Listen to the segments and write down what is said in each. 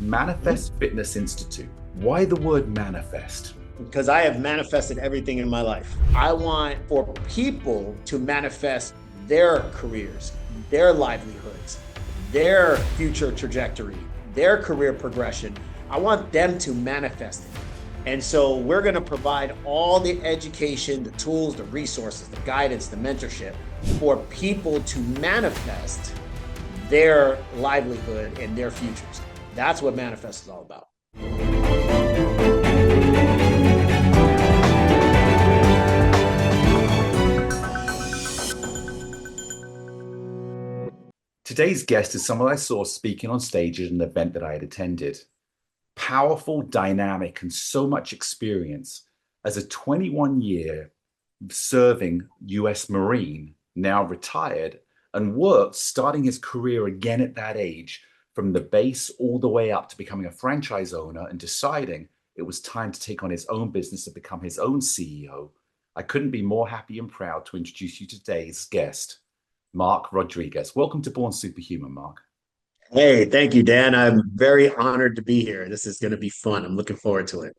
Manifest Fitness Institute. Why the word manifest? Because I have manifested everything in my life. I want for people to manifest their careers, their livelihoods, their future trajectory, their career progression. I want them to manifest it. And so we're going to provide all the education, the tools, the resources, the guidance, the mentorship for people to manifest their livelihood and their futures. That's what Manifest is all about. Today's guest is someone I saw speaking on stage at an event that I had attended. Powerful, dynamic, and so much experience. As a 21-year serving US Marine, now retired, and worked starting his career again at that age, from the base all the way up to becoming a franchise owner and deciding it was time to take on his own business and become his own CEO. I couldn't be more happy and proud to introduce you to today's guest, Marc Rodriguez. Welcome to Born SuperHuman, Marc. Hey, thank you, Dan. I'm very honored to be here. This is going to be fun. I'm looking forward to it.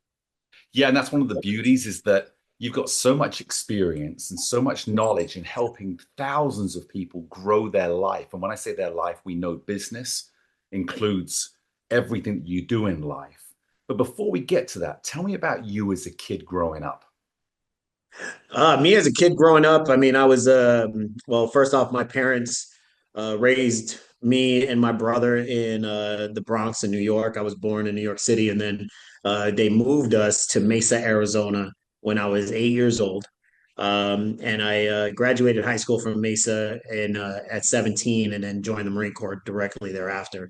Yeah, and that's one of the beauties is that you've got so much experience and so much knowledge in helping thousands of people grow their life. And when I say their life, we know business includes everything that you do in life. But before we get to that, tell me about you as a kid growing up. Me as a kid growing up, I mean, I was, well, first off, my parents raised me and my brother in the Bronx in New York. I was born in New York City, and then they moved us to Mesa, Arizona when I was 8 years old. And I graduated high school from Mesa at 17 and then joined the Marine Corps directly thereafter.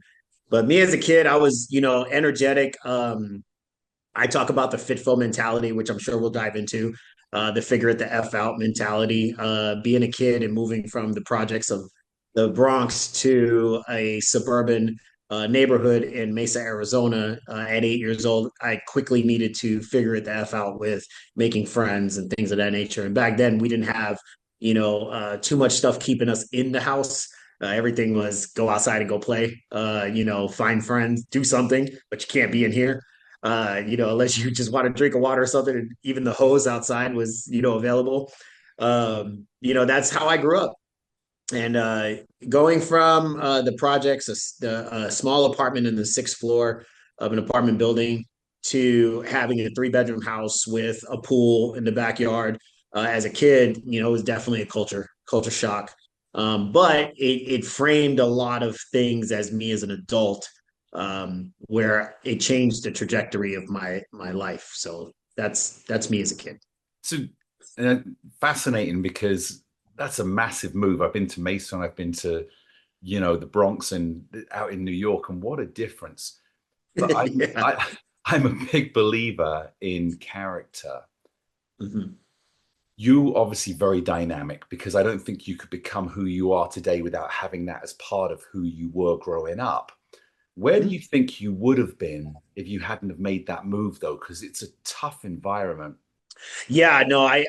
But me as a kid, I was, energetic. I talk about the FITFO mentality, which I'm sure we'll dive into, the figure it the F out mentality, being a kid and moving from the projects of the Bronx to a suburban neighborhood in Mesa, Arizona at 8 years old. I quickly needed to figure it the F out with making friends and things of that nature. And back then we didn't have, too much stuff keeping us in the house. Everything was go outside and go play, find friends, do something, but you can't be in here. Unless you just want to drink a water or something, and even the hose outside was, available. That's how I grew up. And going from the projects, a small apartment in the sixth floor of an apartment building to having a three-bedroom house with a pool in the backyard as a kid, it was definitely a culture shock. But it framed a lot of things as me as an adult, where it changed the trajectory of my life. So that's me as a kid. So fascinating, because that's a massive move. I've been to Mesa and I've been to, the Bronx and out in New York, and what a difference. But Yeah. I'm a big believer in character. Mhm. You obviously very dynamic, because I don't think you could become who you are today without having that as part of who you were growing up. Where do you think you would have been if you hadn't have made that move, though? Because it's a tough environment. Yeah, no, I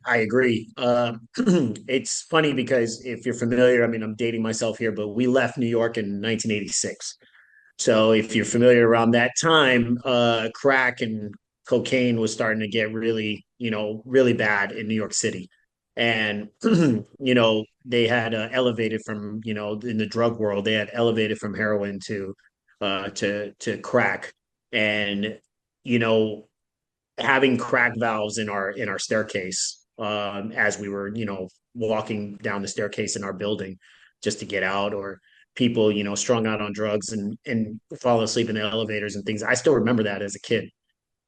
agree. It's funny because if you're familiar, I mean, I'm dating myself here, but we left New York in 1986. So if you're familiar around that time, crack and cocaine was starting to get really, really bad in New York City. And, they had elevated from, in the drug world, they had elevated from heroin to crack. And, you know, having crack valves in our staircase as we were walking down the staircase in our building just to get out, or people strung out on drugs and falling asleep in the elevators and things. I still remember that as a kid.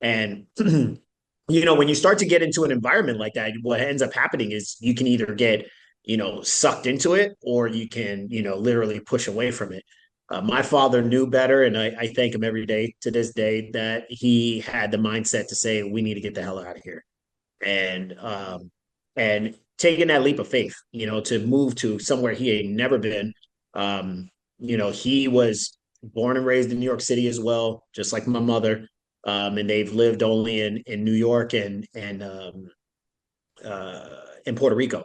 And when you start to get into an environment like that, what ends up happening is you can either get sucked into it, or you can literally push away from it. My father knew better, and I thank him every day to this day that he had the mindset to say, we need to get the hell out of here. And taking that leap of faith, to move to somewhere he had never been. He was born and raised in New York City as well, just like my mother. And they've lived only in New York and Puerto Rico.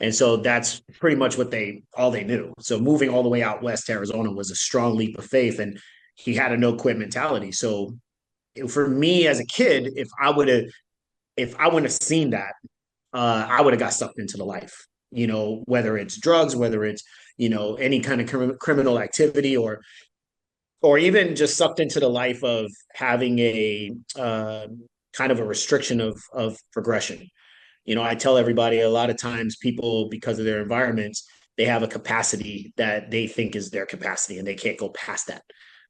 And so that's pretty much all they knew. So moving all the way out west to Arizona was a strong leap of faith. And he had a no quit mentality. So for me as a kid, if I wouldn't have seen that, I would have got sucked into the life, whether it's drugs, whether it's, any kind of criminal activity, or even just sucked into the life of having a kind of a restriction of progression. I tell everybody a lot of times people, because of their environments, they have a capacity that they think is their capacity and they can't go past that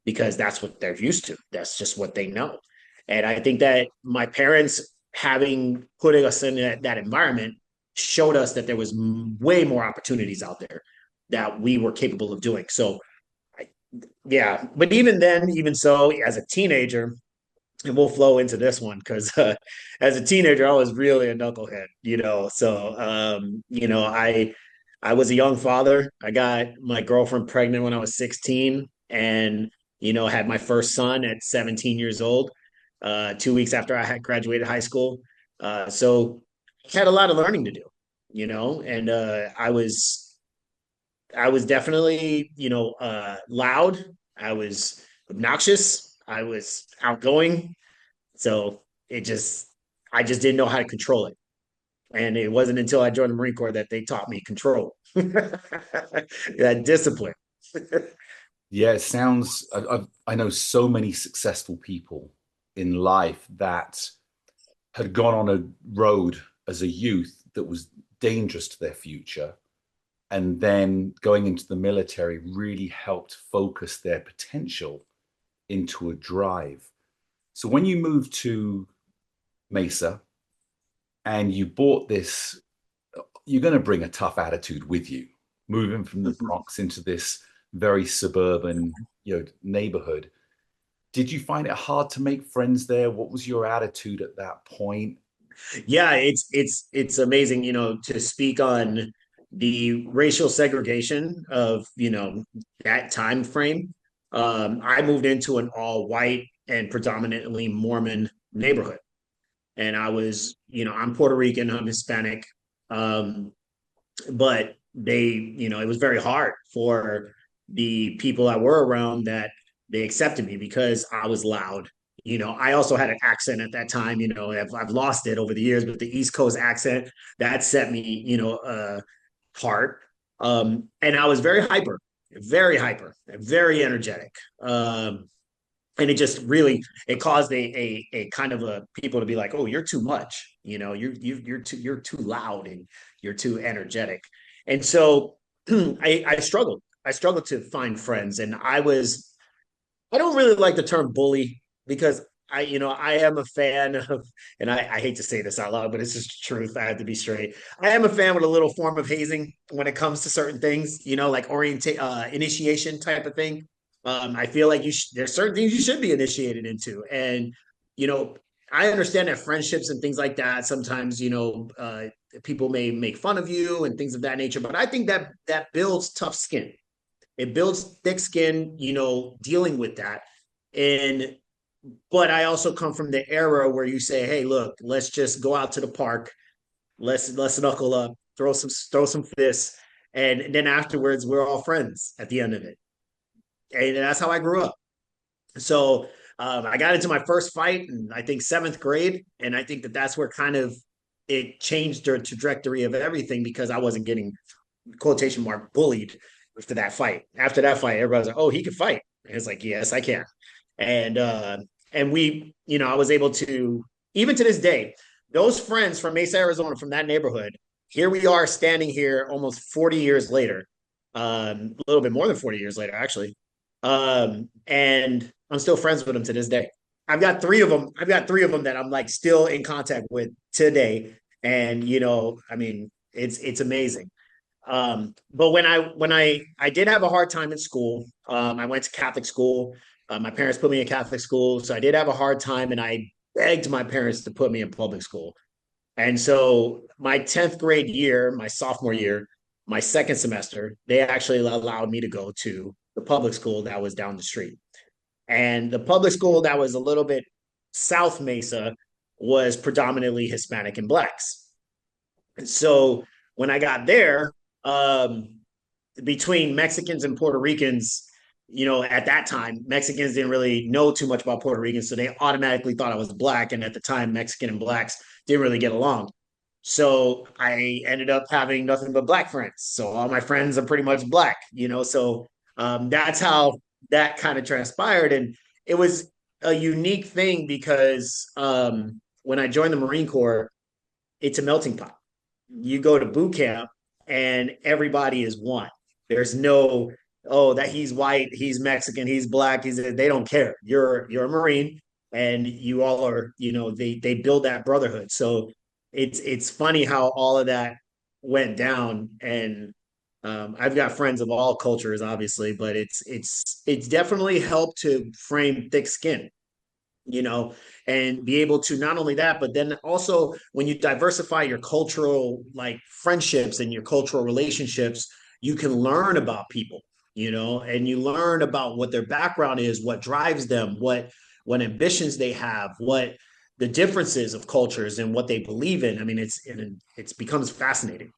because that's what they're used to. That's just what they know. And I think that my parents having putting us in that environment showed us that there was way more opportunities out there that we were capable of doing. So yeah, but even then, even so, as a teenager, and we'll flow into this one because as a teenager, I was really a knucklehead, So, I was a young father. I got my girlfriend pregnant when I was 16, and had my first son at 17 years old, 2 weeks after I had graduated high school. So, I had a lot of learning to do, and I was definitely, loud. I was obnoxious. I was outgoing. So I just didn't know how to control it. And it wasn't until I joined the Marine Corps that they taught me control, that discipline. Yeah, it sounds. I know so many successful people in life that had gone on a road as a youth that was dangerous to their future, and then going into the military really helped focus their potential into a drive. So when you moved to Mesa and you bought this, you're going to bring a tough attitude with you, moving from the Bronx into this very suburban, neighborhood. Did you find it hard to make friends there? What was your attitude at that point? Yeah, it's amazing, to speak on the racial segregation of, that time frame. I moved into an all white and predominantly Mormon neighborhood. And I'm Puerto Rican, I'm Hispanic. Um, but it was very hard for the people I were around that they accepted me because I was loud. I also had an accent at that time. I've lost it over the years, but the East Coast accent that set me, apart. And I was very hyper, very energetic. And it just really it caused a kind of a people to be like, oh, you're too much, you're too loud and you're too energetic. And so I struggled to find friends. And I don't really like the term bully because I am a fan of, and I hate to say this out loud, but it's just the truth. I have to be straight. I am a fan with a little form of hazing when it comes to certain things, like initiation type of thing. I feel like there's certain things you should be initiated into, and you know, I understand that friendships and things like that sometimes, people may make fun of you and things of that nature, but I think that builds tough skin. It builds thick skin, dealing with that. And but I also come from the era where you say, hey, look, let's just go out to the park, let's knuckle up, throw some fists, and then afterwards we're all friends at the end of it. And that's how I grew up. So I got into my first fight in, I think, seventh grade, and I think that's where kind of it changed the trajectory of everything because I wasn't getting quotation mark bullied after that fight. After that fight, everybody's like, "Oh, he can fight." And it's like, "Yes, I can." And I was able to, even to this day, those friends from Mesa, Arizona, from that neighborhood. Here we are standing here almost 40 years later, a little bit more than 40 years later, actually. And I'm still friends with them to this day. I've got three of them. I've got three of them that I'm like still in contact with today. And I mean, it's amazing. But when I did have a hard time in school, I went to Catholic school. My parents put me in Catholic school, so I did have a hard time, and I begged my parents to put me in public school. And so my 10th grade year, my sophomore year, my second semester, they actually allowed me to go to the public school that was down the street. And the public school that was a little bit South Mesa was predominantly Hispanic and Blacks. And so when I got there, um, between Mexicans and Puerto Ricans, at that time, Mexicans didn't really know too much about Puerto Ricans, so they automatically thought I was black. And at the time, Mexican and blacks didn't really get along. So I ended up having nothing but black friends. So all my friends are pretty much black. So that's how that kind of transpired. And it was a unique thing because when I joined the Marine Corps, it's a melting pot. You go to boot camp and everybody is one. There's no, oh, that he's white, he's Mexican, he's black, they don't care. You're a Marine and you all are, they build that brotherhood. So it's funny how all of that went down. And I've got friends of all cultures, obviously, but it's definitely helped to frame thick skin, you know, and be able to not only that, but then also when you diversify your cultural like friendships and your cultural relationships, you can learn about people, and you learn about what their background is, what drives them, what ambitions they have, what the differences of cultures and what they believe in. I mean, it's becomes fascinating.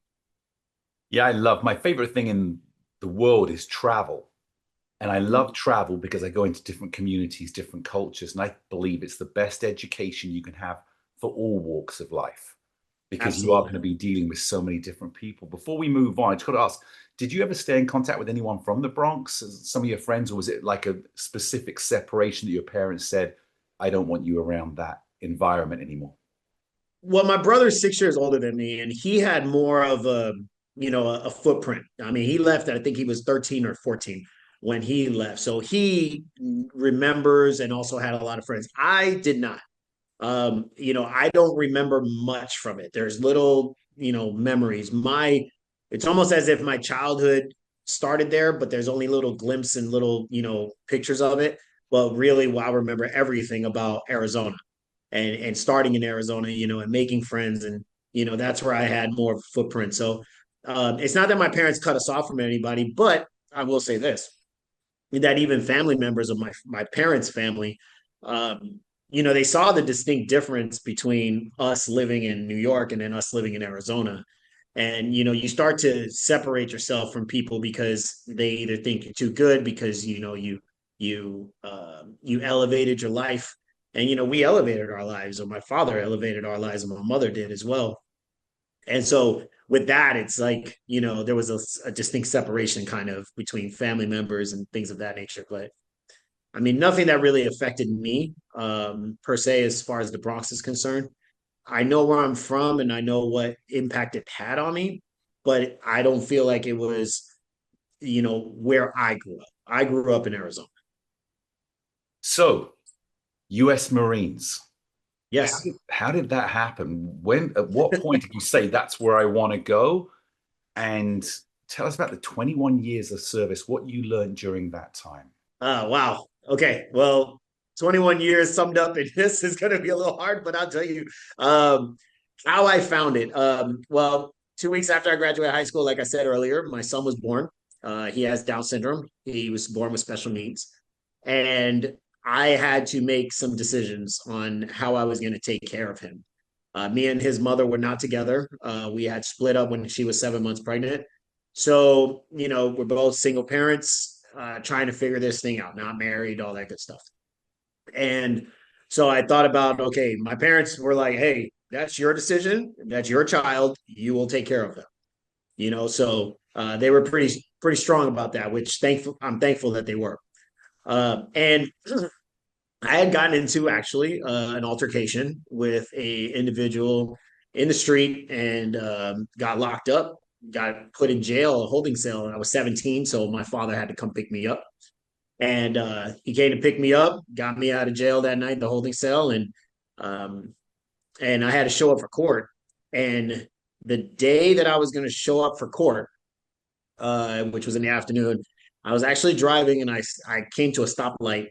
Yeah, I love my favorite thing in the world is travel. And I love travel because I go into different communities, different cultures, and I believe it's the best education you can have for all walks of life because you are going Absolutely. to be dealing with so many different people. Before we move on, I just got to ask, did you ever stay in contact with anyone from the Bronx, some of your friends, or was it like a specific separation that your parents said, I don't want you around that environment anymore? Well, my brother's 6 years older than me, and he had more of a footprint. I mean, he left, I think he was 13 or 14 when he left. So he remembers and also had a lot of friends. I did not. I don't remember much from it. There's little, memories. It's almost as if my childhood started there, but there's only little glimpses and little, pictures of it. But really, well, I remember everything about Arizona and starting in Arizona, and making friends. And, that's where I had more of a footprint. So it's not that my parents cut us off from anybody, but I will say this, that even family members of my parents' family, they saw the distinct difference between us living in New York and then us living in Arizona. And you start to separate yourself from people because they either think you're too good because you elevated your life, and we elevated our lives, or my father elevated our lives, and my mother did as well. And so with that, it's like, there was a distinct separation kind of between family members and things of that nature. But I mean, nothing that really affected me per se, as far as the Bronx is concerned. I know where I'm from and I know what impact it had on me, but I don't feel like it was, where I grew up. I grew up in Arizona. So, US Marines. How Yes. did, how did that happen? At what point did you say that's where I want to go? And tell us about the 21 years of service, what you learned during that time. Wow. Okay. Well, 21 years summed up in this is going to be a little hard, but I'll tell you um, how I found it. Well, 2 weeks after I graduated high school, like I said earlier, my son was born. He has Down syndrome. He was born with special needs. And I had to make some decisions on how I was going to take care of him. Me and his mother were not together. We had split up when she was 7 months pregnant. So, we're both single parents, trying to figure this thing out, not married, all that good stuff. And so I thought about, okay, my parents were like, hey, that's your decision. That's your child. You will take care of them. So they were pretty strong about that, which I'm thankful that they were. And I had gotten into actually an altercation with a individual in the street and got locked up, got put in jail, a holding cell. And I was 17, so my father had to come pick me up. And he came to pick me up, got me out of jail that night, the holding cell, um, and I had to show up for court. And the day that I was going to show up for court, which was in the afternoon, I was actually driving and I came to a stoplight,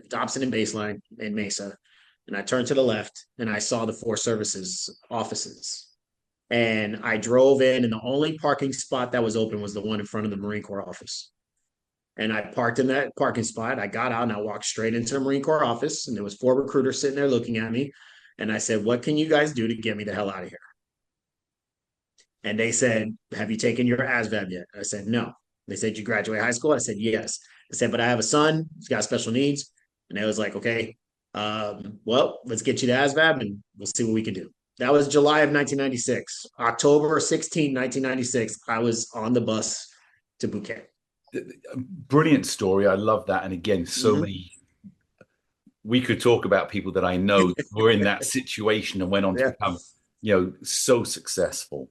Dobson and Baseline in Mesa, and I turned to the left and I saw the Forest Services offices. And I drove in, and the only parking spot that was open was the one in front of the Marine Corps office. And I parked in that parking spot. I got out and I walked straight into the Marine Corps office, and there was 4 recruiters sitting there looking at me. And I said, "What can you guys do to get me the hell out of here?" And they said, "Have you taken your ASVAB yet?" I said, "No." They said, "You graduate high school?" I said, "Yes." I said, but I have a son, he's got special needs. And they was like, okay, well, let's get you to ASVAB and we'll see what we can do. That was July of 1996. October 16, 1996, I was on the bus to boot camp. Brilliant story. I love that. And again, so many, we could talk about people that I know were in that situation and went on to become, so successful.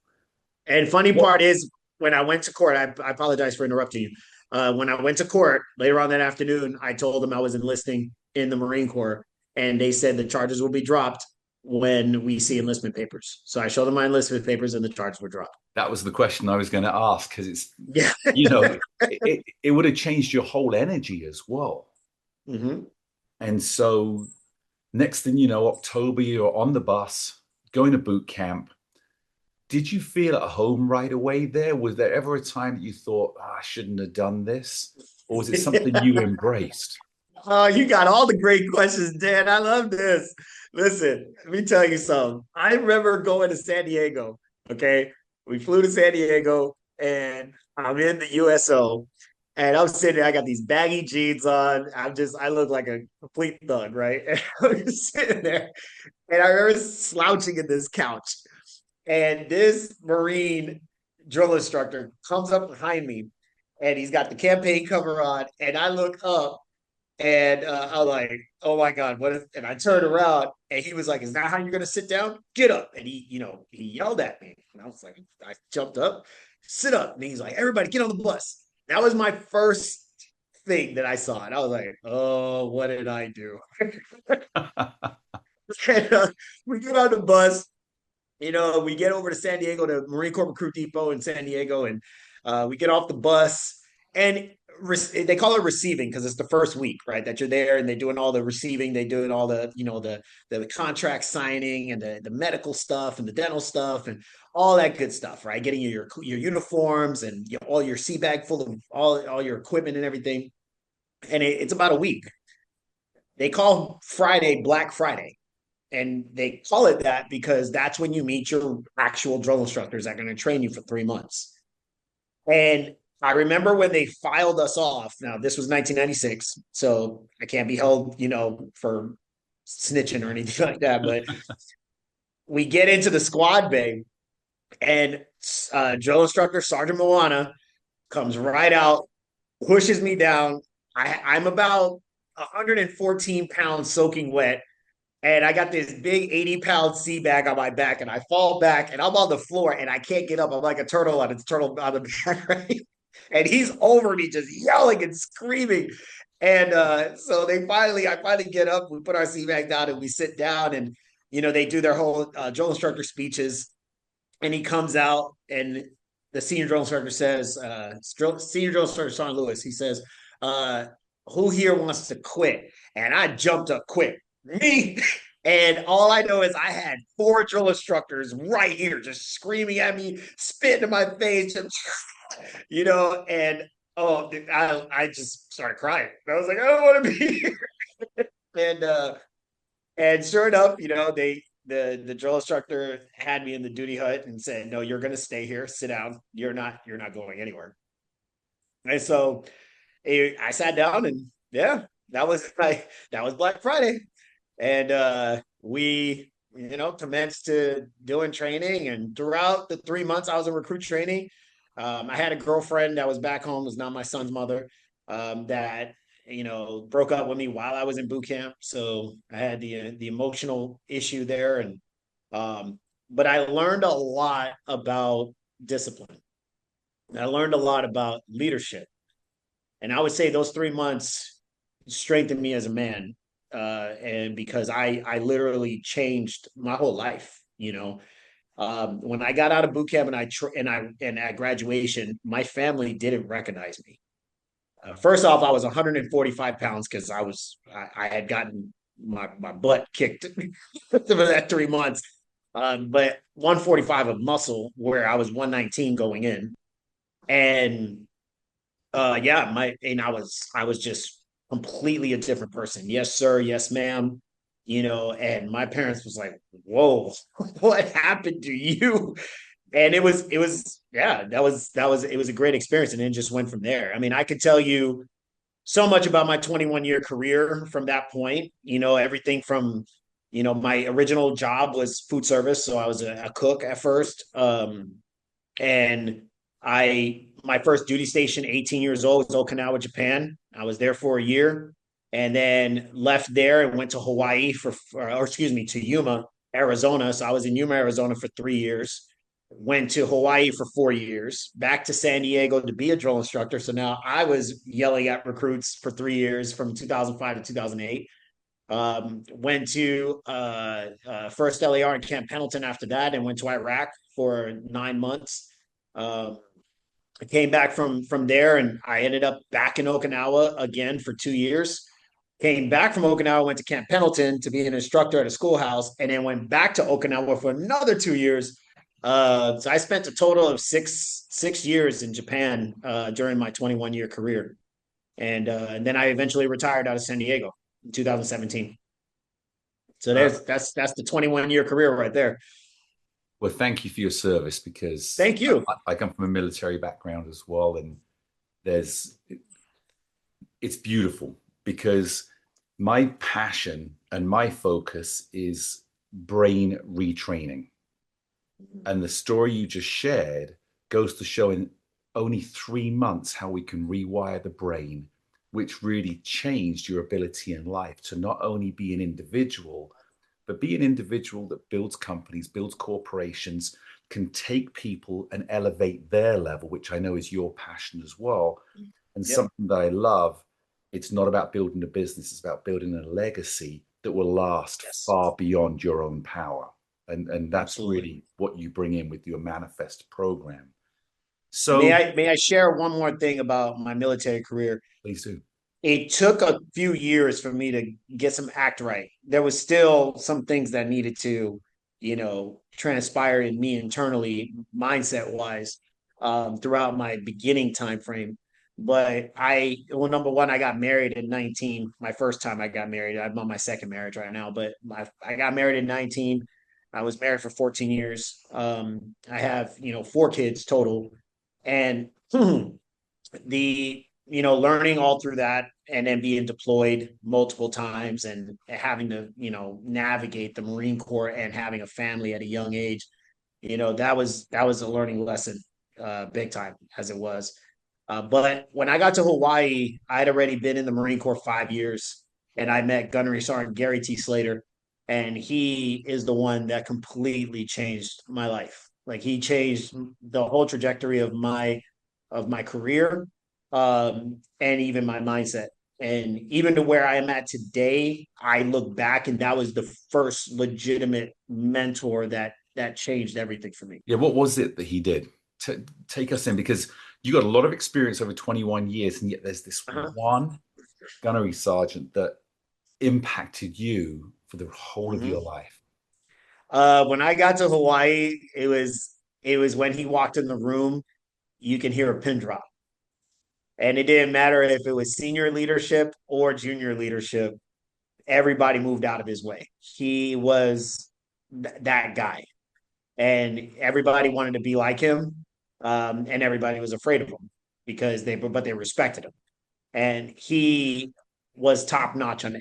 And funny part is, when I went to court, I apologize for interrupting you. When I went to court later on that afternoon, I told them I was enlisting in the Marine Corps, and they said the charges will be dropped when we see enlistment papers. So I showed them my enlistment papers, and the charges were dropped. That was the question I was going to ask, because it's, it would have changed your whole energy as well. Mm-hmm. And so next thing you know, October, you're on the bus going to boot camp. Did you feel at home right away there? Was there ever a time that you thought, I shouldn't have done this? Or was it something you embraced? You got all the great questions, Dan. I love this. Listen, let me tell you something. I remember going to San Diego. Okay. We flew to San Diego and I'm in the USO and I'm sitting there. I got these baggy jeans on. I look like a complete thug, right? And I'm just sitting there and I remember slouching in this couch. And this Marine drill instructor comes up behind me and he's got the campaign cover on. And I look up and I'm like, oh my God, what is, and I turned around and he was like, is that how you're going to sit down? Get up. And he yelled at me. And I was like, I jumped up, sit up. And he's like, everybody get on the bus. That was my first thing that I saw. And I was like, oh, what did I do? And we get on the bus. We get over to San Diego, to Marine Corps Recruit Depot in San Diego, and we get off the bus. And they call it receiving because it's the first week, right, that you're there, and they're doing all the receiving. They're doing all the, the contract signing and the medical stuff and the dental stuff and all that good stuff, right? Getting your uniforms and all your sea bag full of all your equipment and everything. And it's about a week. They call Friday Black Friday. And they call it that because that's when you meet your actual drill instructors that are going to train you for 3 months. And I remember when they filed us off. Now, this was 1996, so I can't be held, for snitching or anything like that. But we get into the squad bay, and drill instructor Sergeant Moana comes right out, pushes me down. I'm about 114 pounds soaking wet. And I got this big 80-pound sea bag on my back, and I fall back, and I'm on the floor, and I can't get up. I'm like a turtle on the back, right? And he's over me, just yelling and screaming. And so I finally get up. We put our sea bag down, and we sit down, and they do their whole drill instructor speeches. And he comes out, and the senior drill instructor says, senior drill instructor Sean Lewis, he says, "Who here wants to quit?" And I jumped up quick. Me. And all I know is I had 4 drill instructors right here just screaming at me, spitting in my face, and I just started crying. I was like, I don't want to be here. And sure enough, the drill instructor had me in the duty hut and said, no, you're going to stay here, sit down. You're not going anywhere. And so I sat down, and that was Black Friday. And we, commenced to doing training. And throughout the 3 months I was in recruit training, I had a girlfriend that was back home, was not my son's mother, that, broke up with me while I was in boot camp. So I had the emotional issue there. And, but I learned a lot about discipline. I learned a lot about leadership. And I would say those 3 months strengthened me as a man. And because I literally changed my whole life, when I got out of boot camp and at graduation, my family didn't recognize me. First off, I was 145 pounds because I had gotten my butt kicked for that 3 months. But 145 of muscle where I was 119 going in. And I was just completely a different person. Yes, sir. Yes, ma'am. And my parents was like, whoa, what happened to you? And it was a great experience. And it just went from there. I mean, I could tell you so much about my 21-year career from that point. Everything from, my original job was food service. So I was a cook at first. And my first duty station, 18 years old, was Okinawa, Japan. I was there for a year and then left there and went to Hawaii or excuse me, to Yuma, Arizona. So I was in Yuma, Arizona for 3 years. Went to Hawaii for 4 years, back to San Diego to be a drill instructor. So now I was yelling at recruits for 3 years from 2005 to 2008. Went to first LAR in Camp Pendleton after that, and went to Iraq for 9 months. I came back from there, and I ended up back in Okinawa again for 2 years. Came back from Okinawa, went to Camp Pendleton to be an instructor at a schoolhouse, and then went back to Okinawa for another 2 years. So I spent a total of six years in Japan during my 21-year career, and then I eventually retired out of San Diego in 2017. So that's the 21-year career right there. Well, thank you for your service, because Thank you. I come from a military background as well, and it's beautiful, because my passion and my focus is brain retraining. And the story you just shared goes to show in only 3 months how we can rewire the brain, which really changed your ability in life to not only be an individual, but be an individual that builds companies, builds corporations, can take people and elevate their level, which I know is your passion as well. And Yep. something that I love, it's not about building a business, it's about building a legacy that will last far beyond your own power. And that's Absolutely. really what you bring in with your manifest program. So May I share one more thing about my military career? please do. It took a few years for me to get some act right. There was still some things that needed to, transpire in me internally, mindset wise, throughout my beginning time frame. But number one, I got married at 19. My first time I got married. I'm on my second marriage right now, but I got married at 19. I was married for 14 years. I have, 4 kids total. And learning all through that, and then being deployed multiple times, and having to, navigate the Marine Corps and having a family at a young age, that was a learning lesson, big time as it was. But when I got to Hawaii, I'd already been in the Marine Corps 5 years, and I met Gunnery Sergeant Gary T. Slater, and he is the one that completely changed my life. Like, he changed the whole trajectory of my career, and even my mindset. And even to where I am at today, I look back, and that was the first legitimate mentor that changed everything for me. Yeah, what was it that he did? Take us in, because you got a lot of experience over 21 years, and yet there's this one gunnery sergeant that impacted you for the whole of your life. When I got to Hawaii, it was when he walked in the room, you can hear a pin drop. And it didn't matter if it was senior leadership or junior leadership, everybody moved out of his way. He was that guy, and everybody wanted to be like him, and everybody was afraid of him because they respected him, and he was top notch on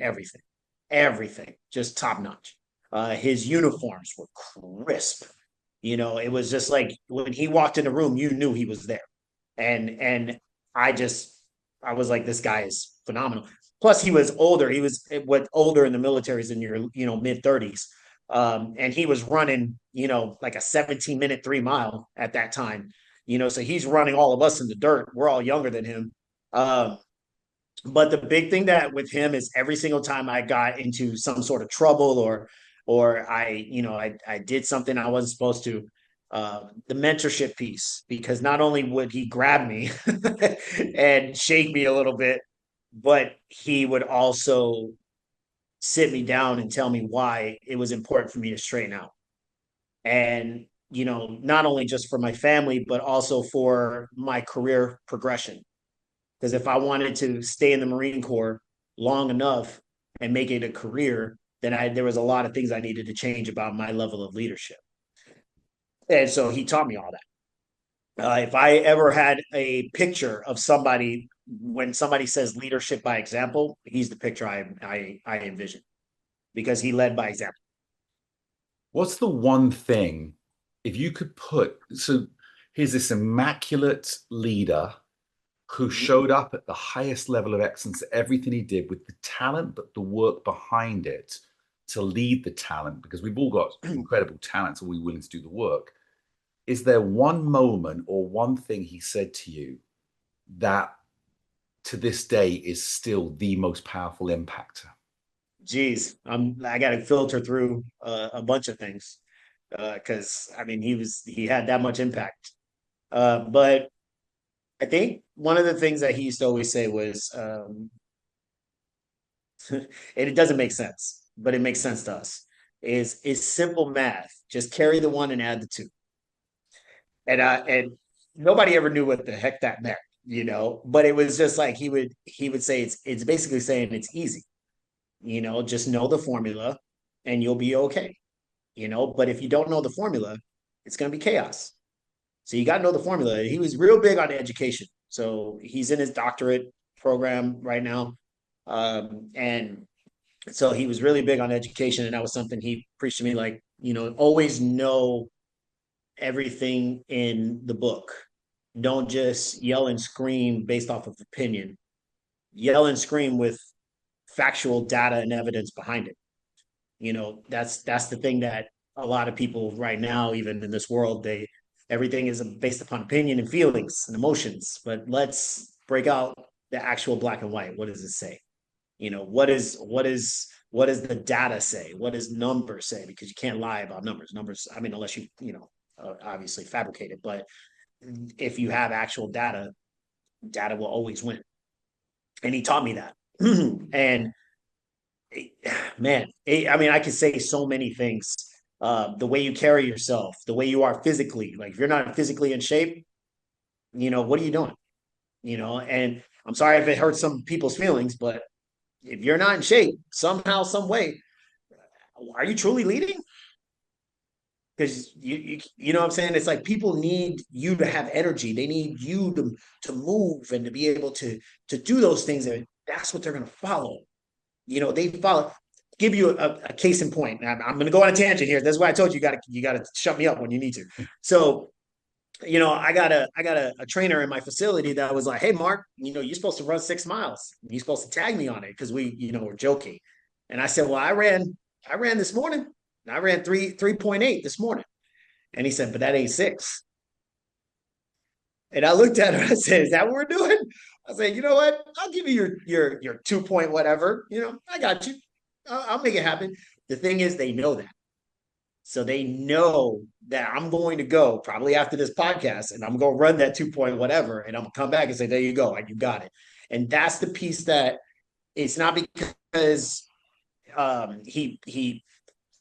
everything, just top notch. His uniforms were crisp. It was just like when he walked in the room, you knew he was there, and I was like, this guy is phenomenal. Plus, he was older. He was older in the military is in your, mid 30s. And he was running, like a 17-minute 3 mile at that time. So he's running all of us in the dirt. We're all younger than him. But the big thing that with him is every single time I got into some sort of trouble, or I did something I wasn't supposed to, the mentorship piece, because not only would he grab me and shake me a little bit, but he would also sit me down and tell me why it was important for me to straighten out. And, not only just for my family, but also for my career progression. Because if I wanted to stay in the Marine Corps long enough and make it a career, then there was a lot of things I needed to change about my level of leadership. And so he taught me all that. If I ever had a picture of somebody when somebody says leadership by example, he's the picture I envision, because he led by example. What's the one thing, if you could put, so here's this immaculate leader who showed up at the highest level of excellence at everything he did with the talent, but the work behind it to lead the talent, because we've all got incredible talents. Are we willing to do the work? Is there one moment or one thing he said to you that to this day is still the most powerful impactor? Geez, I got to filter through a bunch of things, because I mean he had that much impact. But I think one of the things that he used to always say was, and it doesn't make sense, but it makes sense to us, is simple math. Just carry the one and add the two. And nobody ever knew what the heck that meant, But it was just like he would say it's basically saying it's easy, just know the formula and you'll be okay, But if you don't know the formula, it's going to be chaos. So you got to know the formula. He was real big on education. So he's in his doctorate program right now. And so he was really big on education. And that was something he preached to me, like, always know everything in the book. Don't just yell and scream based off of opinion. Yell and scream with factual data and evidence behind it. That's the thing that a lot of people right now, even in this world, everything is based upon opinion and feelings and emotions. But let's break out the actual black and white. What does it say? What does the data say? What does numbers say? Because you can't lie about numbers. I mean, unless obviously fabricate it. But if you have actual data will always win. And he taught me that. And man, I mean, I could say so many things. The way you carry yourself, the way you are physically. Like if you're not physically in shape, what are you doing? And I'm sorry if it hurts some people's feelings, but if you're not in shape, somehow, some way, are you truly leading? Because you know what I'm saying? It's like people need you to have energy. They need you to move and to be able to do those things. And that's what they're going to follow. They follow. Give you a case in point. I'm going to go on a tangent here. That's why I told you you got to shut me up when you need to. So, I got a trainer in my facility that was like, "Hey, Mark, you're supposed to run 6 miles. You're supposed to tag me on it because we're joking." And I said, "Well, I ran this morning. I ran 3.8 this morning." And he said, "But that ain't 6." And I looked at her and I said, "Is that what we're doing?" I said, "You know what? I'll give you your 2 point whatever. I got you. I'll make it happen." The thing is, they know that. So they know that I'm going to go probably after this podcast and I'm going to run that 2 point whatever. And I'm going to come back and say, "There you go. You got it." And that's the piece that it's not because he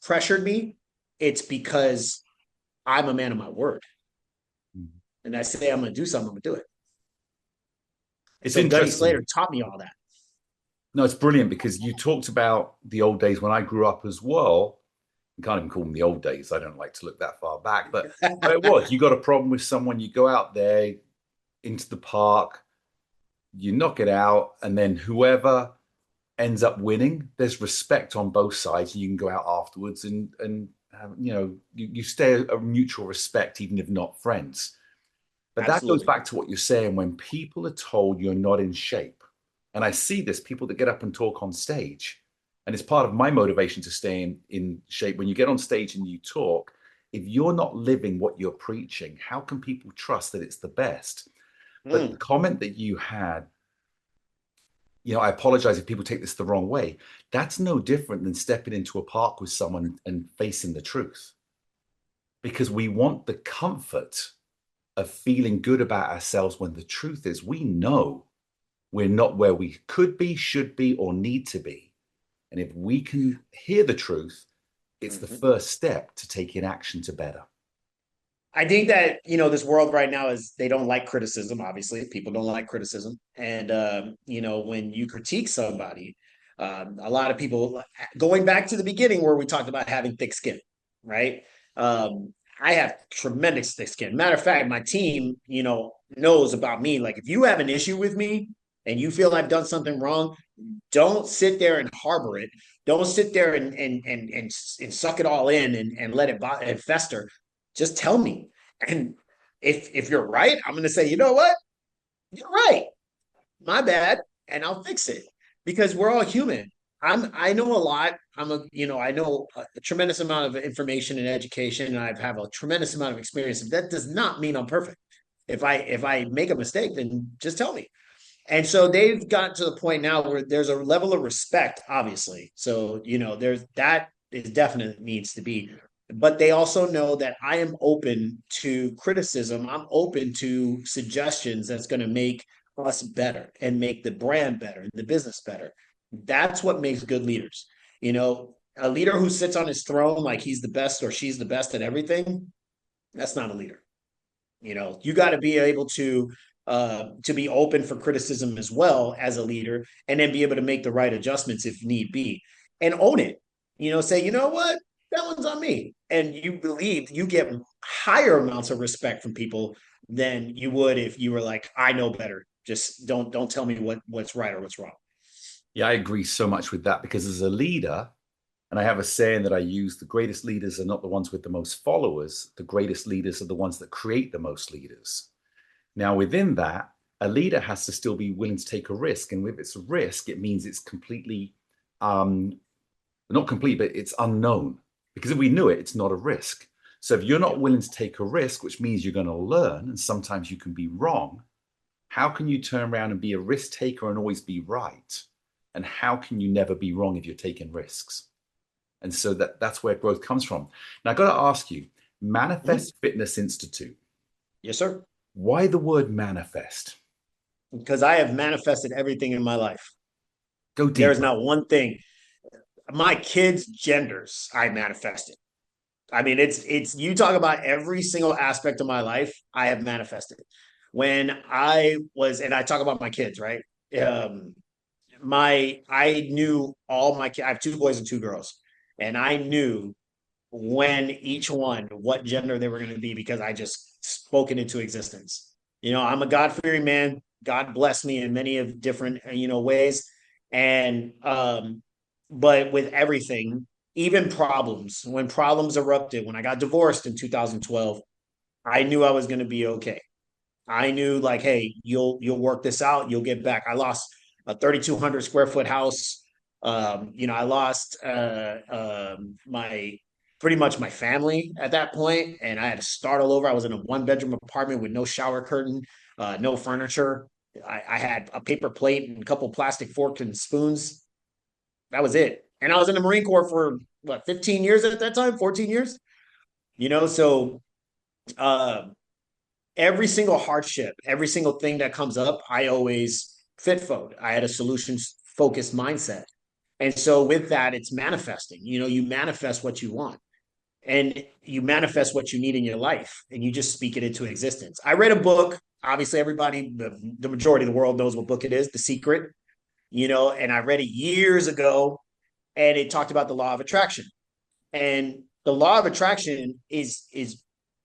pressured me. It's because I'm a man of my word. And I say I'm going to do something, I'm going to do it. It's so interesting. Gunny Slater taught me all that. No, it's brilliant because you talked about the old days when I grew up as well. You can't even call them the old days. I don't like to look that far back, but it was. You got a problem with someone, you go out there into the park, you knock it out, and then whoever ends up winning, there's respect on both sides. And you can go out afterwards and have, you stay a mutual respect, even if not friends. But Absolutely. That goes back to what you're saying. When people are told you're not in shape, and I see this, people that get up and talk on stage, and it's part of my motivation to stay in shape. When you get on stage and you talk, if you're not living what you're preaching, how can people trust that it's the best? But the comment that you had, I apologize if people take this the wrong way. That's no different than stepping into a park with someone and facing the truth. Because we want the comfort of feeling good about ourselves when the truth is we know we're not where we could be, should be, or need to be. And if we can hear the truth, it's the first step to taking action to better. I think that, this world right now they don't like criticism. Obviously, people don't like criticism. And, when you critique somebody, a lot of people, going back to the beginning where we talked about having thick skin, right? I have tremendous thick skin. Matter of fact, my team, knows about me. Like if you have an issue with me and you feel I've done something wrong, don't sit there and harbor it. Don't sit there and suck it all in and let it and fester. Just tell me. And if you're right, I'm going to say, you know what? You're right. My bad, and I'll fix it because we're all human. I know a lot. I know a tremendous amount of information and education, and I have a tremendous amount of experience. That does not mean I'm perfect. If I make a mistake, then just tell me. And so they've gotten to the point now where there's a level of respect, obviously. So, there's that is definitely needs to be. But they also know that I am open to criticism. I'm open to suggestions that's going to make us better and make the brand better and the business better. That's what makes good leaders. A leader who sits on his throne like he's the best or she's the best at everything, that's not a leader. You got to be able to be open for criticism as well as a leader, and then be able to make the right adjustments if need be, and own it. Say, you know what, that one's on me, and you get higher amounts of respect from people than you would if you were like, I know better. Just don't tell me what's right or what's wrong. Yeah, I agree so much with that because as a leader, and I have a saying that I use, the greatest leaders are not the ones with the most followers. The greatest leaders are the ones that create the most leaders. Now, within that, a leader has to still be willing to take a risk. And with its risk, it means it's completely, not complete, but it's unknown. Because if we knew it, it's not a risk. So if you're not willing to take a risk, which means you're going to learn, and sometimes you can be wrong, how can you turn around and be a risk taker and always be right? And how can you never be wrong if you're taking risks? And so that's where growth comes from. Now, I've got to ask you, Manifest Fitness Institute. Yes, sir. Why the word manifest? Because I have manifested everything in my life. Go deep. There's not one thing. My kids' genders, I manifested. I mean, it's you talk about every single aspect of my life, I have manifested. When I talk about my kids, right? I knew all my kids. I have 2 boys and 2 girls, and I knew when each one what gender they were going to be because I just spoke it into existence. I'm a God-fearing man. God blessed me in many of different ways, and but with everything, even problems, when problems erupted, when I got divorced in 2012, I knew I was going to be okay. I knew like, hey, you'll work this out. You'll get back. I lost a 3,200 square foot house. I lost pretty much my family at that point, and I had to start all over. I was in a 1-bedroom apartment with no shower curtain, no furniture. I had a paper plate and a couple plastic forks and spoons. That was it. And I was in the Marine Corps for 15 years at that time, 14 years. So every single hardship, every single thing that comes up, I always FITFO'd. I had a solutions focused mindset. And so with that, it's manifesting. You manifest what you want, and you manifest what you need in your life, and you just speak it into existence. I read a book. Obviously, everybody, the majority of the world knows what book it is, The Secret, and I read it years ago, and it talked about the law of attraction. And the law of attraction is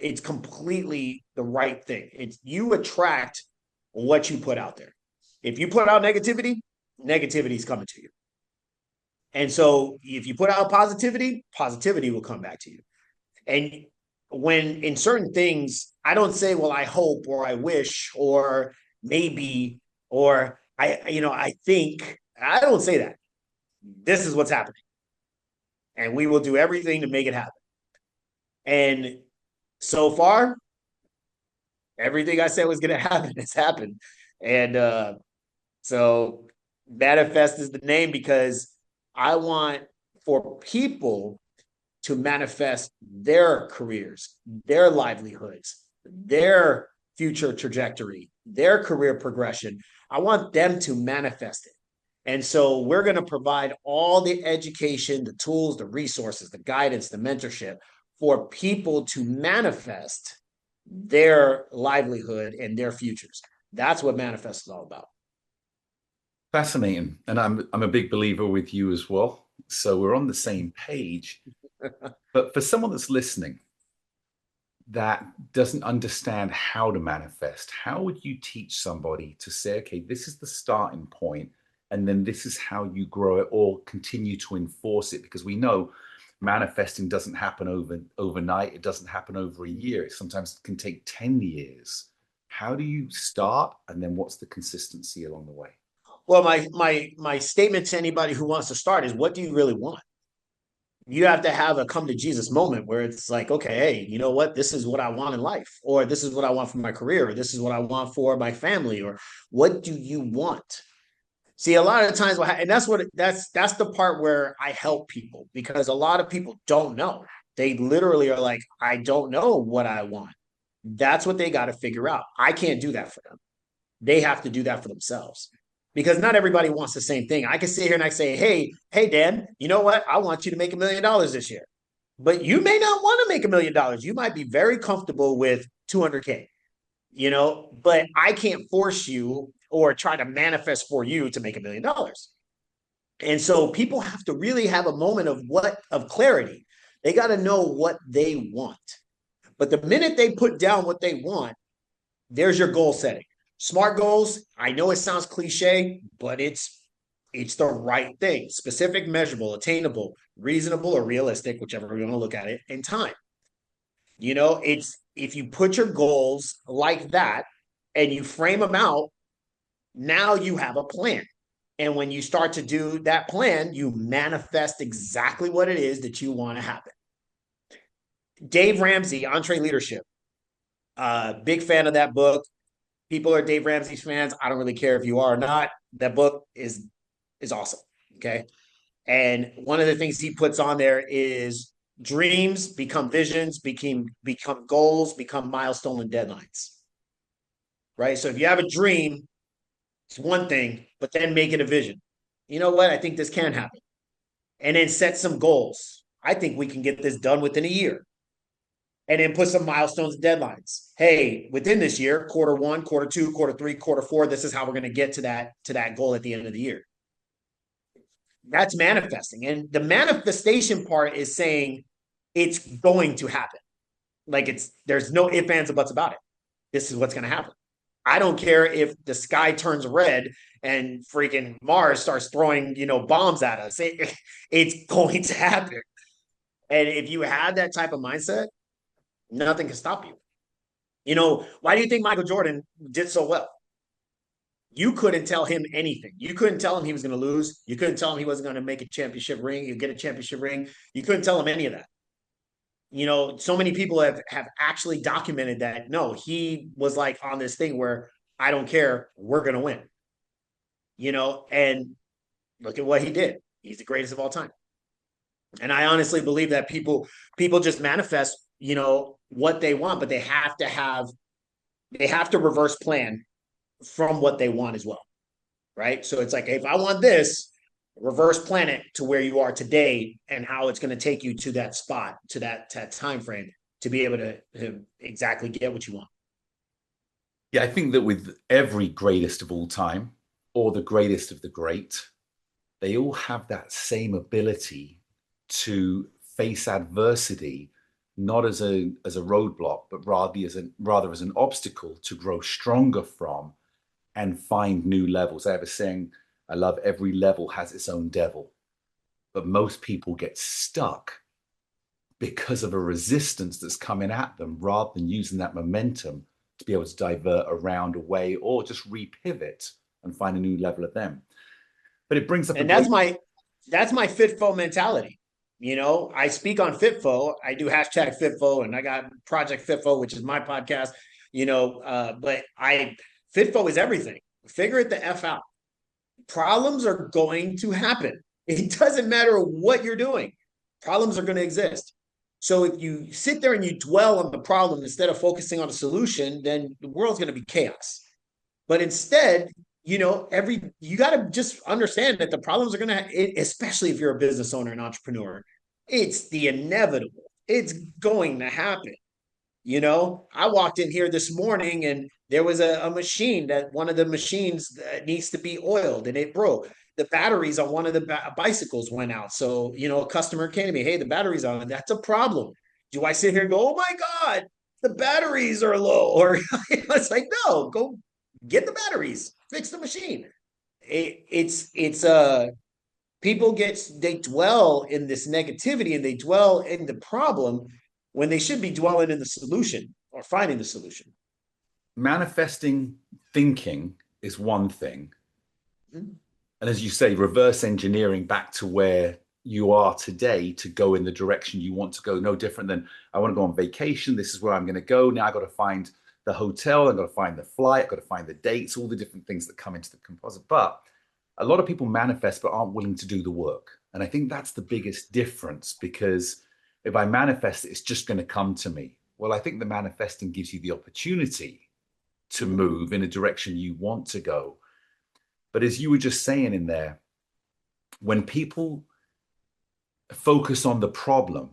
it's completely the right thing. It's you attract what you put out there. If you put out negativity, negativity is coming to you. And so if you put out positivity, positivity will come back to you. And when in certain things, I don't say, well, I hope or I wish or maybe or I think. I don't say that. This is what's happening. And we will do everything to make it happen. And so far, everything I said was going to happen has happened. And so manifest is the name because I want for people to manifest their careers, their livelihoods, their future trajectory, their career progression. I want them to manifest it. And so we're going to provide all the education, the tools, the resources, the guidance, the mentorship for people to manifest their livelihood and their futures. That's what Manifest is all about. Fascinating. And I'm a big believer with you as well. So we're on the same page. But for someone that's listening, that doesn't understand how to manifest, how would you teach somebody to say, okay, this is the starting point, and then this is how you grow it or continue to enforce it? Because we know manifesting doesn't happen overnight. It doesn't happen over a year. It sometimes can take 10 years. How do you start? And then what's the consistency along the way? Well, my statement to anybody who wants to start is, what do you really want? You have to have a come to Jesus moment where it's like, okay, hey, you know what? This is what I want in life, or this is what I want for my career, or this is what I want for my family, or what do you want? See, a lot of times, and that's the part where I help people, because a lot of people don't know. They literally are like, I don't know what I want. That's what they got to figure out. I can't do that for them. They have to do that for themselves, because not everybody wants the same thing. I can sit here and I say, hey, Dan, you know what? I want you to make $1 million this year, but you may not want to make $1 million. You might be very comfortable with 200K, but I can't force you or try to manifest for you to make $1 million. And so people have to really have a moment of clarity. They got to know what they want. But the minute they put down what they want, there's your goal setting. SMART goals, I know it sounds cliche, but it's the right thing. Specific, measurable, attainable, reasonable, or realistic, whichever you want to look at it, and time. It's if you put your goals like that and you frame them out, now you have a plan. And when you start to do that plan, you manifest exactly what it is that you want to happen. Dave Ramsey, EntreLeadership. Big fan of that book. People are Dave Ramsey's fans. I don't really care if you are or not. That book is awesome. Okay. And one of the things he puts on there is dreams become visions, become goals, become milestone and deadlines. Right. So if you have a dream, it's one thing, but then make it a vision. You know what? I think this can happen. And then set some goals. I think we can get this done within a year. And then put some milestones and deadlines. Hey, within this year, Q1, Q2, Q3, Q4, this is how we're going to get to that goal at the end of the year. That's manifesting. And the manifestation part is saying it's going to happen. Like there's no ifs, ands, or buts about it. This is what's going to happen. I don't care if the sky turns red and freaking Mars starts throwing, bombs at us. It's going to happen. And if you have that type of mindset, nothing can stop you. Why do you think Michael Jordan did so well? You couldn't tell him anything. You couldn't tell him he was going to lose. You couldn't tell him he wasn't going to make a championship ring. You get a championship ring. You couldn't tell him any of that. So many people have actually documented that. No, he was like on this thing where I don't care. We're going to win. And look at what he did. He's the greatest of all time. And I honestly believe that people just manifest, what they want, but they have to reverse plan from what they want as well. Right. So it's like, if I want this, reverse plan it to where you are today and how it's going to take you to that spot, to that time frame, to be able to exactly get what you want. Yeah, I think that with every greatest of all time, or the greatest of the great, they all have that same ability to face adversity, not as a roadblock, but rather as an obstacle to grow stronger from and find new levels. I have a saying, I love every level has its own devil, but most people get stuck because of a resistance that's coming at them, rather than using that momentum to be able to divert around, away, or just repivot and find a new level of them. But it brings up, and that's my FITFO mentality. I speak on FITFO. I do hashtag FITFO, and I got Project FITFO, which is my podcast. But FITFO is everything. Figure it the F out. Problems are going to happen. It doesn't matter what you're doing. Problems are going to exist. So if you sit there and you dwell on the problem instead of focusing on the solution, then the world's going to be chaos. But instead, you got to just understand that the problems are going to, especially if you're a business owner and entrepreneur, it's the inevitable. It's going to happen. I walked in here this morning and there was a machine that one of the machines that needs to be oiled and it broke. The batteries on one of the bicycles went out. So, a customer came to me, hey, the battery's on. That's a problem. Do I sit here and go, oh my God, the batteries are low. Or it's like, no, go get the batteries, fix the machine. It's people they dwell in this negativity and they dwell in the problem when they should be dwelling in the solution or finding the solution. Manifesting thinking is one thing. Mm-hmm. And as you say, reverse engineering back to where you are today to go in the direction you want to go. No different than I want to go on vacation. This is where I'm going to go. Now I got to find the hotel. I've got to find the flight. I've got to find the dates, all the different things that come into the composite. But a lot of people manifest but aren't willing to do the work. And I think that's the biggest difference, because if I manifest it, it's just going to come to me. Well, I think the manifesting gives you the opportunity to move in a direction you want to go. But as you were just saying in there, when people focus on the problem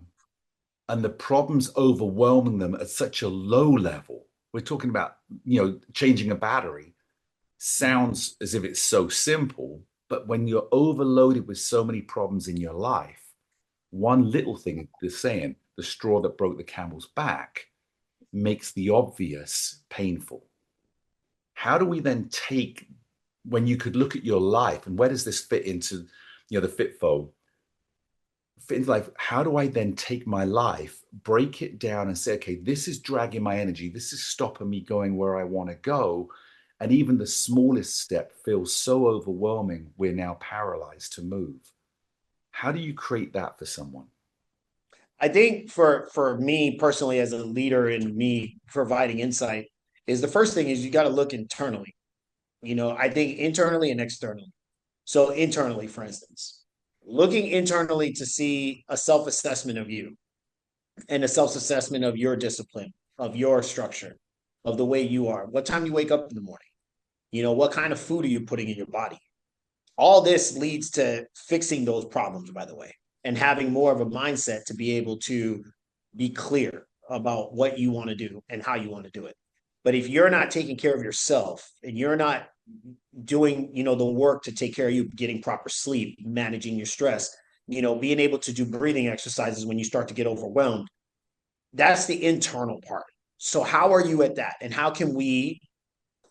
and the problem's overwhelming them at such a low level, we're talking about, changing a battery, sounds as if it's so simple, but when you're overloaded with so many problems in your life, one little thing, they're saying, the straw that broke the camel's back, makes the obvious painful. How do we then take, when you could look at your life, and where does this fit into, the FITFO, fit into life? How do I then take my life, break it down and say, okay, this is dragging my energy. This is stopping me going where I want to go. And even the smallest step feels so overwhelming, we're now paralyzed to move. How do you create that for someone? I think for me personally, as a leader and me providing insight, is the first thing is you got to look internally. I think internally and externally. So internally, for instance, looking internally to see a self-assessment of you and a self-assessment of your discipline, of your structure, of the way you are, what time you wake up in the morning, what kind of food are you putting in your body? All this leads to fixing those problems, by the way, and having more of a mindset to be able to be clear about what you want to do and how you want to do it. But if you're not taking care of yourself and you're not doing, the work to take care of you, getting proper sleep, managing your stress, being able to do breathing exercises when you start to get overwhelmed, that's the internal part. So how are you at that? And how can we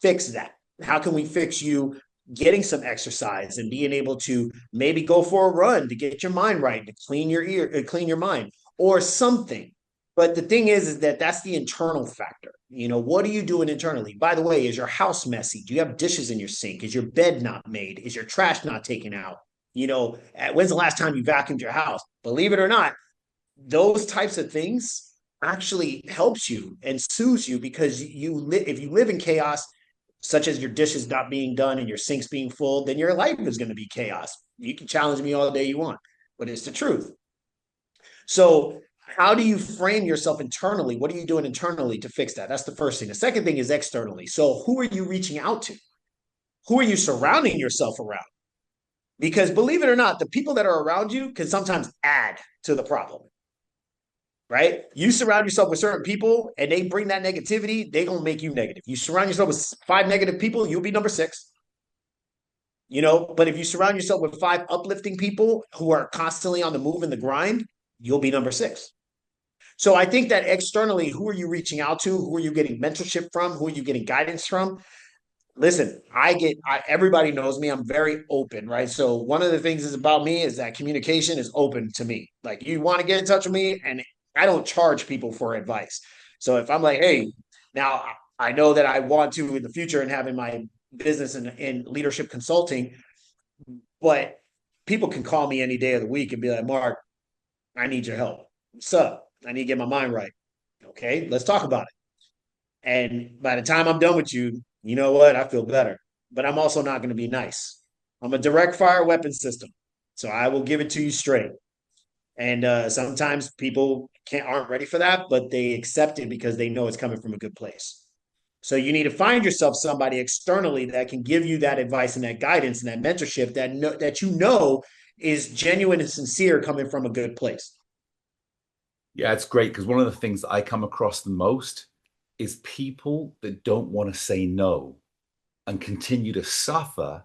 fix that? How can we fix you getting some exercise and being able to maybe go for a run to get your mind right, to clean your mind or something? But the thing is that that's the internal factor. What are you doing internally? By the way, is your house messy? Do you have dishes in your sink? Is your bed not made? Is your trash not taken out? When's the last time you vacuumed your house? Believe it or not, those types of things actually helps you and soothes you, because if you live in chaos, such as your dishes not being done and your sinks being full, then your life is going to be chaos. You can challenge me all day you want, but it's the truth. So how do you frame yourself internally? What are you doing internally to fix that? That's the first thing. The second thing is externally. So who are you reaching out to? Who are you surrounding yourself around? Because believe it or not, the people that are around you can sometimes add to the problem. Right? You surround yourself with certain people and they bring that negativity, they're going to make you negative. You surround yourself with 5 negative people, you'll be number 6. But if you surround yourself with 5 uplifting people who are constantly on the move and the grind, you'll be number 6. So I think that externally, who are you reaching out to? Who are you getting mentorship from? Who are you getting guidance from? Listen, everybody knows me. I'm very open, right? So one of the things is about me is that communication is open to me. Like, you want to get in touch with me, and I don't charge people for advice. So if I'm like, hey, now I know that I want to in the future and having my business in leadership consulting, but people can call me any day of the week and be like, Marc, I need your help. What's up? I need to get my mind right. Okay, let's talk about it. And by the time I'm done with you, you know what? I feel better. But I'm also not going to be nice. I'm a direct fire weapon system. So I will give it to you straight. And sometimes people aren't ready for that, but they accept it because they know it's coming from a good place. So you need to find yourself somebody externally that can give you that advice and that guidance and that mentorship that is genuine and sincere, coming from a good place. Yeah, it's great, because one of the things that I come across the most is people that don't want to say no and continue to suffer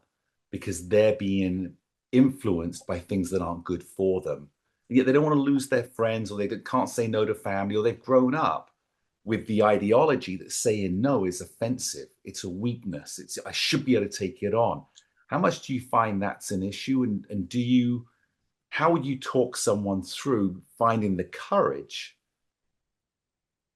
because they're being influenced by things that aren't good for them. And yet they don't want to lose their friends, or they can't say no to family, or they've grown up. with the ideology that saying no is offensive. It's a weakness. I should be able to take it on. How much do you find that's an issue? And how would you talk someone through finding the courage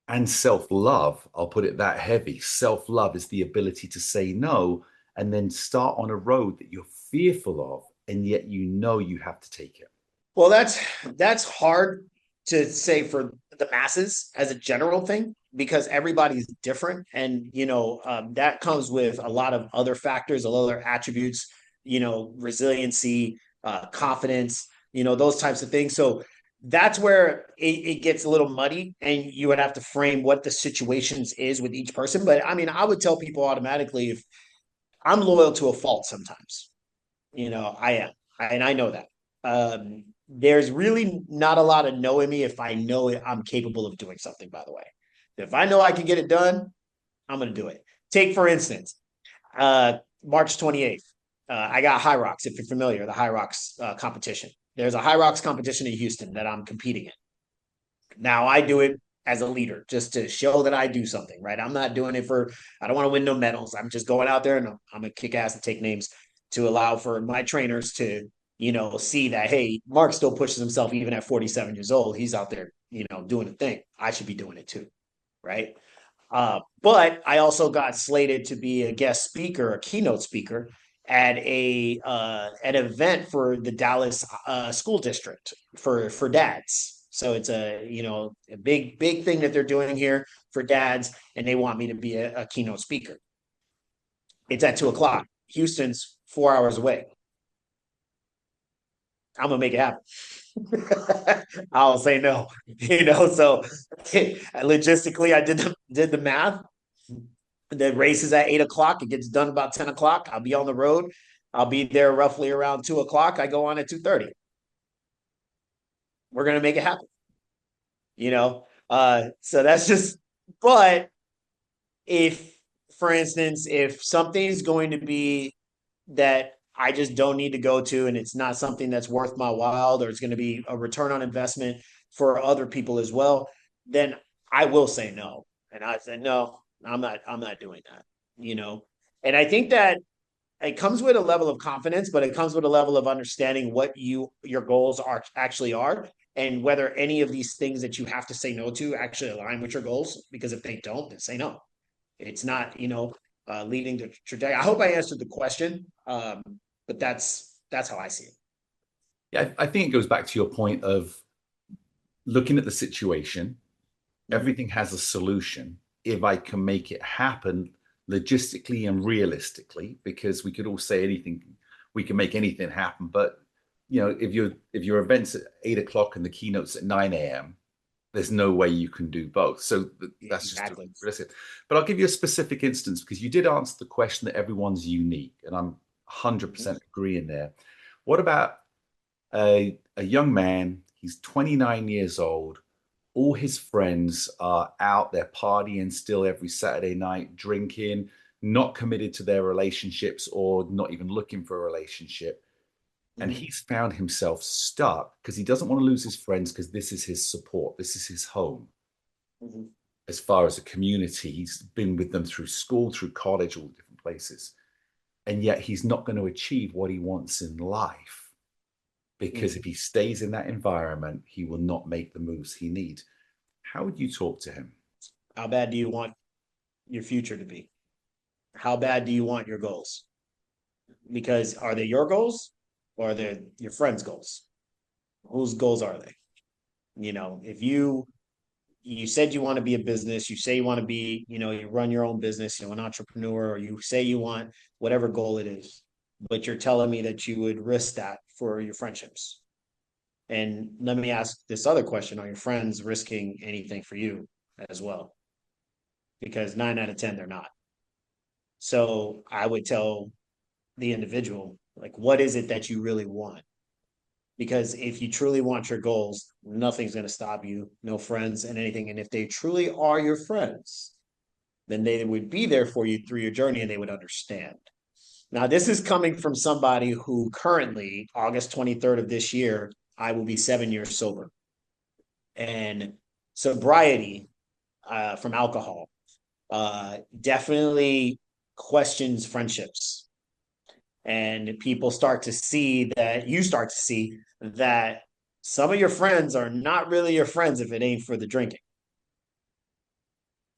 and self-love? I'll put it that heavy. Self-love is the ability to say no and then start on a road that you're fearful of, and yet you have to take it. Well, that's hard to say for the masses as a general thing, because everybody's different. And, that comes with a lot of other factors, a lot of other attributes, resiliency, confidence, those types of things. So that's where it gets a little muddy, and you would have to frame what the situations is with each person. But I mean, I would tell people automatically, if I'm loyal to a fault sometimes, I am, and I know that. There's really not a lot of no in me if I know I'm capable of doing something, by the way. If I know I can get it done, I'm going to do it. Take, for instance, March 28th. I got High Rocks, if you're familiar, the High Rocks competition. There's a High Rocks competition in Houston that I'm competing in. Now, I do it as a leader just to show that I do something, right? I'm not doing it I don't want to win no medals. I'm just going out there and I'm going to kick ass and take names to allow for my trainers to, see that, hey, Mark still pushes himself even at 47 years old. He's out there, doing a thing. I should be doing it too, right? But I also got slated to be a guest speaker, a keynote speaker at an event for the Dallas school district for dads. So it's a big thing that they're doing here for dads, and they want me to be a keynote speaker. It's at 2:00. Houston's 4 hours away. I'm gonna make it happen. I'll say no, So logistically, I did the math. The race is at 8:00. It gets done about 10:00. I'll be on the road. I'll be there roughly around 2:00. I go on at 2:30. We're gonna make it happen. So that's just. But if, for instance, if something's going to be that I just don't need to go to, and it's not something that's worth my while, or it's going to be a return on investment for other people as well, then I will say no. And I said, no, I'm not doing that, And I think that it comes with a level of confidence, but it comes with a level of understanding what your goals actually are, and whether any of these things that you have to say no to actually align with your goals. Because if they don't, then say no. It's not, leading to trajectory. I hope I answered the question. But that's how I see it. Yeah, I think it goes back to your point of looking at the situation. Everything has a solution if I can make it happen logistically and realistically, because we could all say anything, we can make anything happen. But if your event's at 8:00 and the keynote's at 9 a.m., there's no way you can do both. So that's exactly just realistic. But I'll give you a specific instance, because you did answer the question that everyone's unique, and I'm 100% agreeing there. What about a young man? He's 29 years old. All his friends are out there partying still every Saturday night, drinking, not committed to their relationships or not even looking for a relationship. And he's found himself stuck because he doesn't want to lose his friends, because this is his support. This is his home. As far as a community, he's been with them through school, through college, all different places. And yet he's not going to achieve what he wants in life, because if he stays in that environment, he will not make the moves he needs. How would you talk to him? How bad do you want your future to be? How bad do you want your goals? Because are they your goals, or are they your friends' goals? Whose goals are they? If you said you want to be a business, you say you want to be, you run your own business, an entrepreneur, or you say you want whatever goal it is, but you're telling me that you would risk that for your friendships. And let me ask this other question: are your friends risking anything for you as well? Because 9 out of 10, they're not. So I would tell the individual, what is it that you really want? Because if you truly want your goals, nothing's going to stop you, no friends and anything. And if they truly are your friends, then they would be there for you through your journey, and they would understand. Now, this is coming from somebody who currently, August 23rd of this year, I will be 7 years sober. And sobriety from alcohol definitely questions friendships. And people start to see that you start to see that some of your friends are not really your friends if it ain't for the drinking.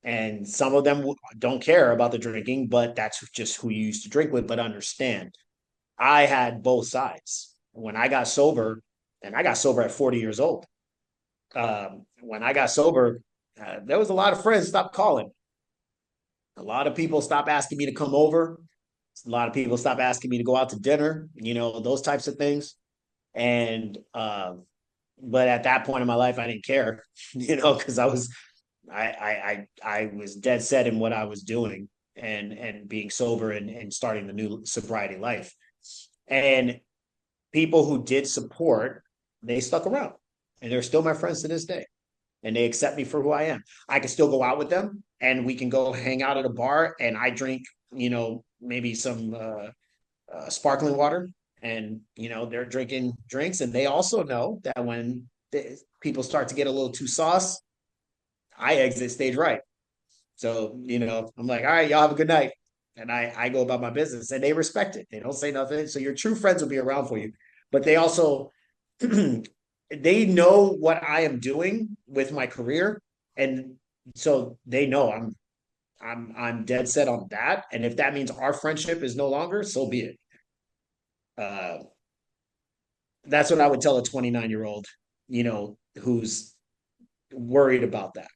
And some of them don't care about the drinking, but that's just who you used to drink with. But understand, I had both sides. When I got sober, and I got sober at 40 years old, when I got sober, there was a lot of friends stopped calling. A lot of people stopped asking me to come over. A lot of people stopped asking me to go out to dinner, those types of things. And, but at that point in my life, I didn't care, because I was dead set in what I was doing and being sober and starting the new sobriety life. And people who did support, they stuck around, and they're still my friends to this day. And they accept me for who I am. I can still go out with them, and we can go hang out at a bar, and I drink, maybe some sparkling water, and they're drinking drinks, and they also know that when people start to get a little too sauce, I exit stage right. So I'm like, all right, y'all have a good night, and I go about my business, and they respect it. They don't say nothing. So your true friends will be around for you, but they also they know what I am doing with my career, and so they know I'm dead set on that. And if that means our friendship is no longer, so be it. Uh, that's what I would tell a 29-year-old, who's worried about that.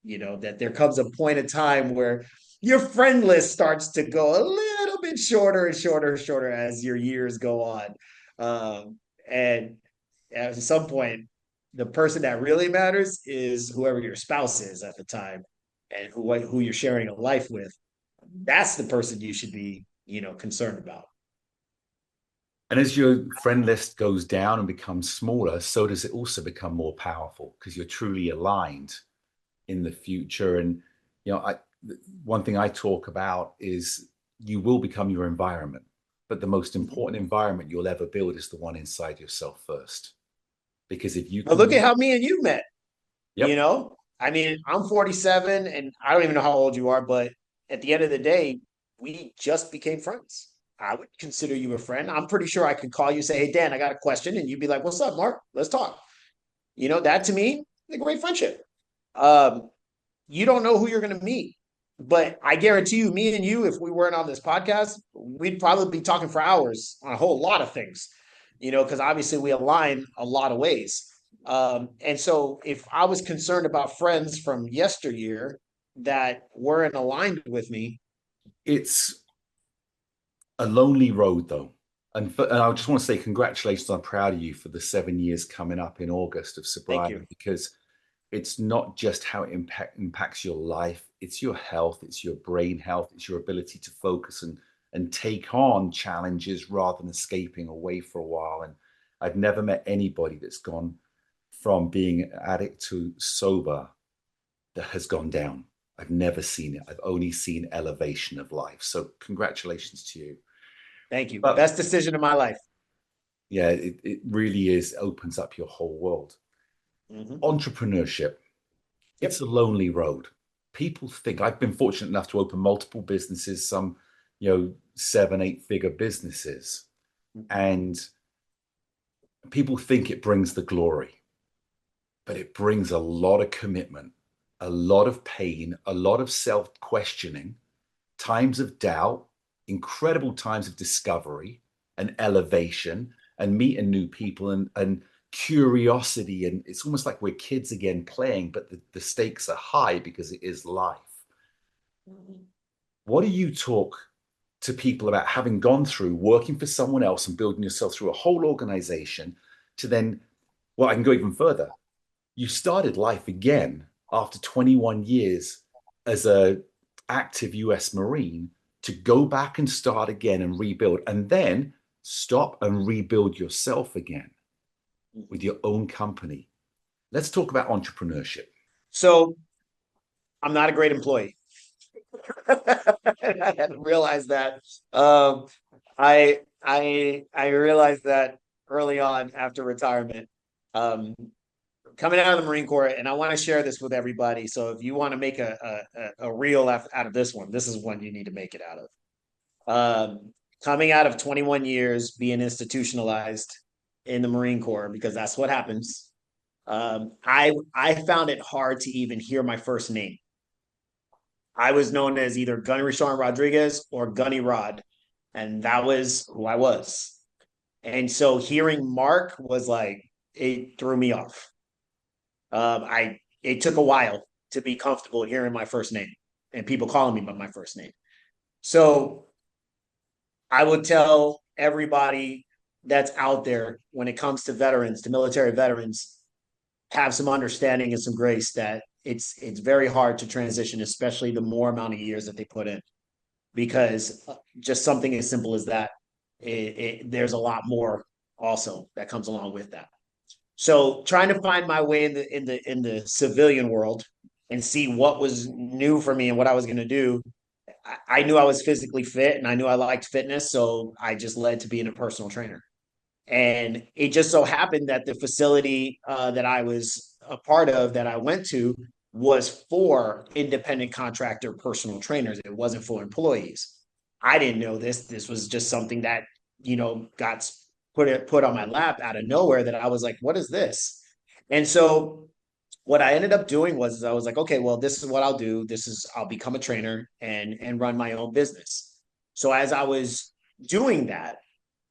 That there comes a point in time where your friend list starts to go a little bit shorter and shorter and shorter as your years go on. And at some point, the person that really matters is whoever your spouse is at the time, and who you're sharing a life with. That's the person you should be, concerned about. And as your friend list goes down and becomes smaller, so does it also become more powerful because you're truly aligned in the future. And one thing I talk about is you will become your environment, but the most important environment you'll ever build is the one inside yourself first. Because if you can, look at how me and you met. Yep. I mean, I'm 47, and I don't even know how old you are, but at the end of the day, we just became friends. I would consider you a friend. I'm pretty sure I could call you, say, hey, Dan, I got a question. And you'd be like, what's up, Mark? Let's talk. That to me is a great friendship. You don't know who you're going to meet, but I guarantee you, me and you, if we weren't on this podcast, we'd probably be talking for hours on a whole lot of things, because obviously we align a lot of ways. And so if I was concerned about friends from yesteryear that weren't aligned with me, it's a lonely road, though. And I just want to say congratulations. I'm proud of you for the 7 years coming up in August of sobriety, because it's not just how it impacts your life. It's your health. It's your brain health. It's your ability to focus and take on challenges rather than escaping away for a while. And I've never met anybody that's gone from being an addict to sober that has gone down. I've never seen it. I've only seen elevation of life. So congratulations to you. Thank you. Best decision of my life. Yeah, it really is. Opens up your whole world. Mm-hmm. Entrepreneurship. Yep. It's a lonely road. People think, I've been fortunate enough to open multiple businesses, some, 7-8 figure businesses. Mm-hmm. And people think it brings the glory, but it brings a lot of commitment, a lot of pain, a lot of self-questioning, times of doubt, incredible times of discovery and elevation and meeting new people and curiosity. And it's almost like we're kids again playing, but the stakes are high because it is life. Mm-hmm. What do you talk to people about having gone through working for someone else and building yourself through a whole organization to then, well, I can go even further. You started life again after 21 years as an active US Marine to go back and start again and rebuild, and then stop and rebuild yourself again with your own company. Let's talk about entrepreneurship. So I'm not a great employee. I hadn't realized that. I realized that early on after retirement. coming out of the Marine Corps, and I want to share this with everybody. So if you want to make a reel out of this one, this is one you need to make it out of. Coming out of 21 years being institutionalized in the Marine Corps, because that's what happens. I found it hard to even hear my first name. I was known as either Gunny Rashawn Rodriguez or Gunny Rod, and that was who I was. And so hearing Marc was like, it threw me off. It took a while to be comfortable hearing my first name and people calling me by my first name. So I would tell everybody that's out there, when it comes to veterans, to military veterans, have some understanding and some grace that it's very hard to transition, especially the more amount of years that they put in, because just something as simple as that, there's a lot more also that comes along with that. So trying to find my way in the civilian world and see what was new for me and what I was going to do. I knew I was physically fit and I knew I liked fitness, so I just led to being a personal trainer. And it just so happened that the facility that I was a part of, that I went to, was for independent contractor personal trainers. It wasn't for employees. I didn't know this. This was just something that, got put on my lap out of nowhere, that I was like, what is this? And so what I ended up doing was, I was like, okay, well, this is what I'll do. I'll become a trainer and run my own business. So as I was doing that,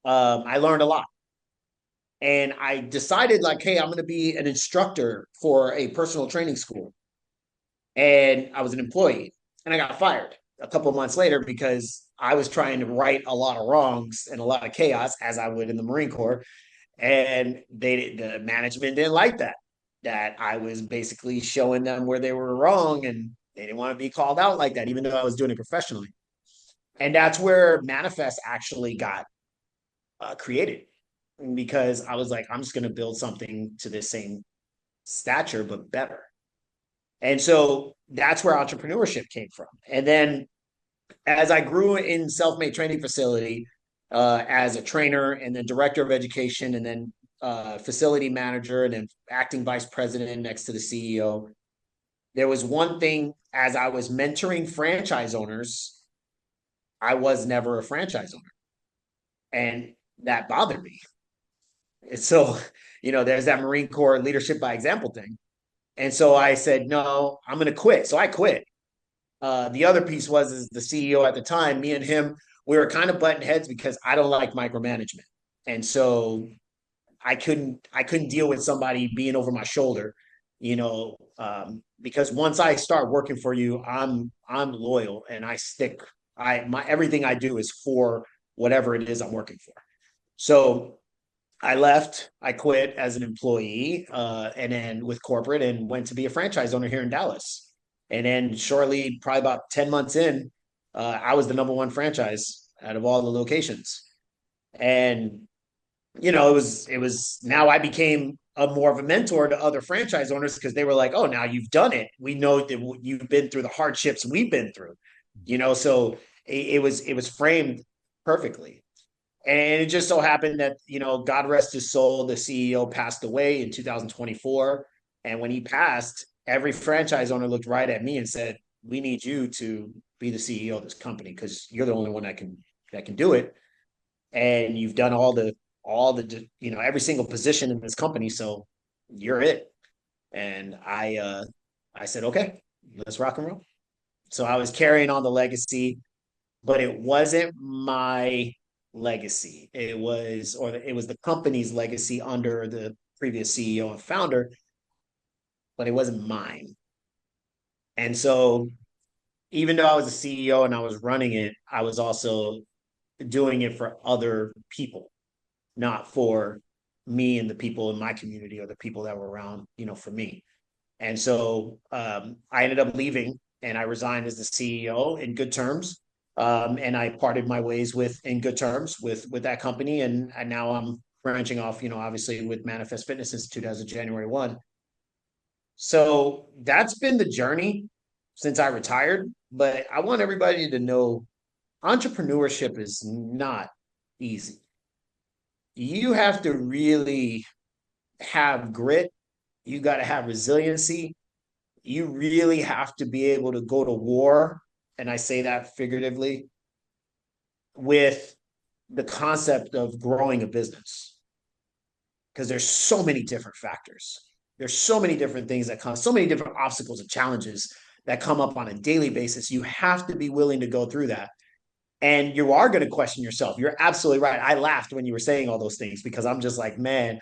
I learned a lot. And I decided, like, hey, I'm going to be an instructor for a personal training school. And I was an employee, and I got fired a couple of months later because I was trying to right a lot of wrongs and a lot of chaos, as I would in the Marine Corps. And the management didn't like that I was basically showing them where they were wrong, and they didn't want to be called out like that, even though I was doing it professionally. And that's where Manifest actually got created, because I was like, I'm just going to build something to the same stature, but better. And so that's where entrepreneurship came from. And then as I grew in self-made training facility, as a trainer and then director of education, and then facility manager, and then acting vice president next to the CEO, there was one thing: as I was mentoring franchise owners, I was never a franchise owner. And that bothered me. And so, there's that Marine Corps leadership by example thing. And so I said, no, I'm going to quit. So I quit. The other piece is the CEO at the time, me and him, we were kind of butting heads because I don't like micromanagement. And so I couldn't deal with somebody being over my shoulder, because once I start working for you, I'm loyal, and I stick. Everything I do is for whatever it is I'm working for. So I left. I quit as an employee, and then with corporate, and went to be a franchise owner here in Dallas. And then shortly, probably about 10 months in, I was the number one franchise out of all the locations. And, it was now I became more of a mentor to other franchise owners, because they were like, oh, now you've done it. We know that you've been through the hardships we've been through, so it was framed perfectly. And it just so happened that, God rest his soul, the CEO passed away in 2024. And when he passed, every franchise owner looked right at me and said, we need you to be the CEO of this company, because you're the only one that can do it. And you've done all the, every single position in this company. So you're it. And I said, okay, let's rock and roll. So I was carrying on the legacy, but it wasn't my legacy. It was the company's legacy under the previous CEO and founder, but it wasn't mine. And so even though I was a CEO and I was running it, I was also doing it for other people, not for me and the people in my community or the people that were around, for me. And so I ended up leaving, and I resigned as the CEO in good terms. And I parted my ways in good terms with that company. And now I'm branching off, obviously with Manifest Fitness Institute as of January 1. So that's been the journey since I retired. But I want everybody to know entrepreneurship is not easy. You have to really have grit You got to have resiliency. You really have to be able to go to war, and I say that figuratively, with the concept of growing a business, because there's so many different factors. There's so many different things that come, so many different obstacles and challenges that come up on a daily basis. You have to be willing to go through that. And you are going to question yourself. You're absolutely right. I laughed when you were saying all those things because I'm just like, man,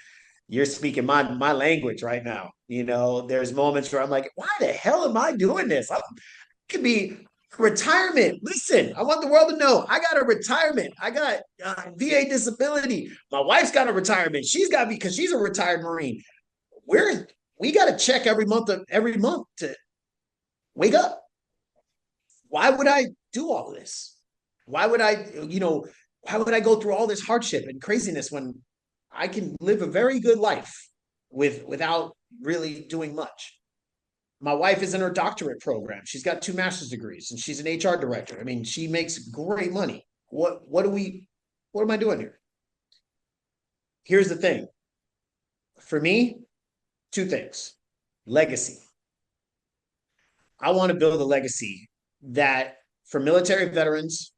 you're speaking my language right now. There's moments where I'm like, why the hell am I doing this? I could be retirement. Listen, I want the world to know I got a retirement. I got VA disability. My wife's got a retirement. She's got because she's a retired Marine. We got to check every month to wake up. Why would I do all this? Why would I go through all this hardship and craziness when I can live a very good life without really doing much? My wife is in her doctorate program. She's got 2 master's degrees and she's an HR director. I mean, she makes great money. What am I doing here? Here's the thing. For me, 2 things. Legacy. I want to build a legacy that for military veterans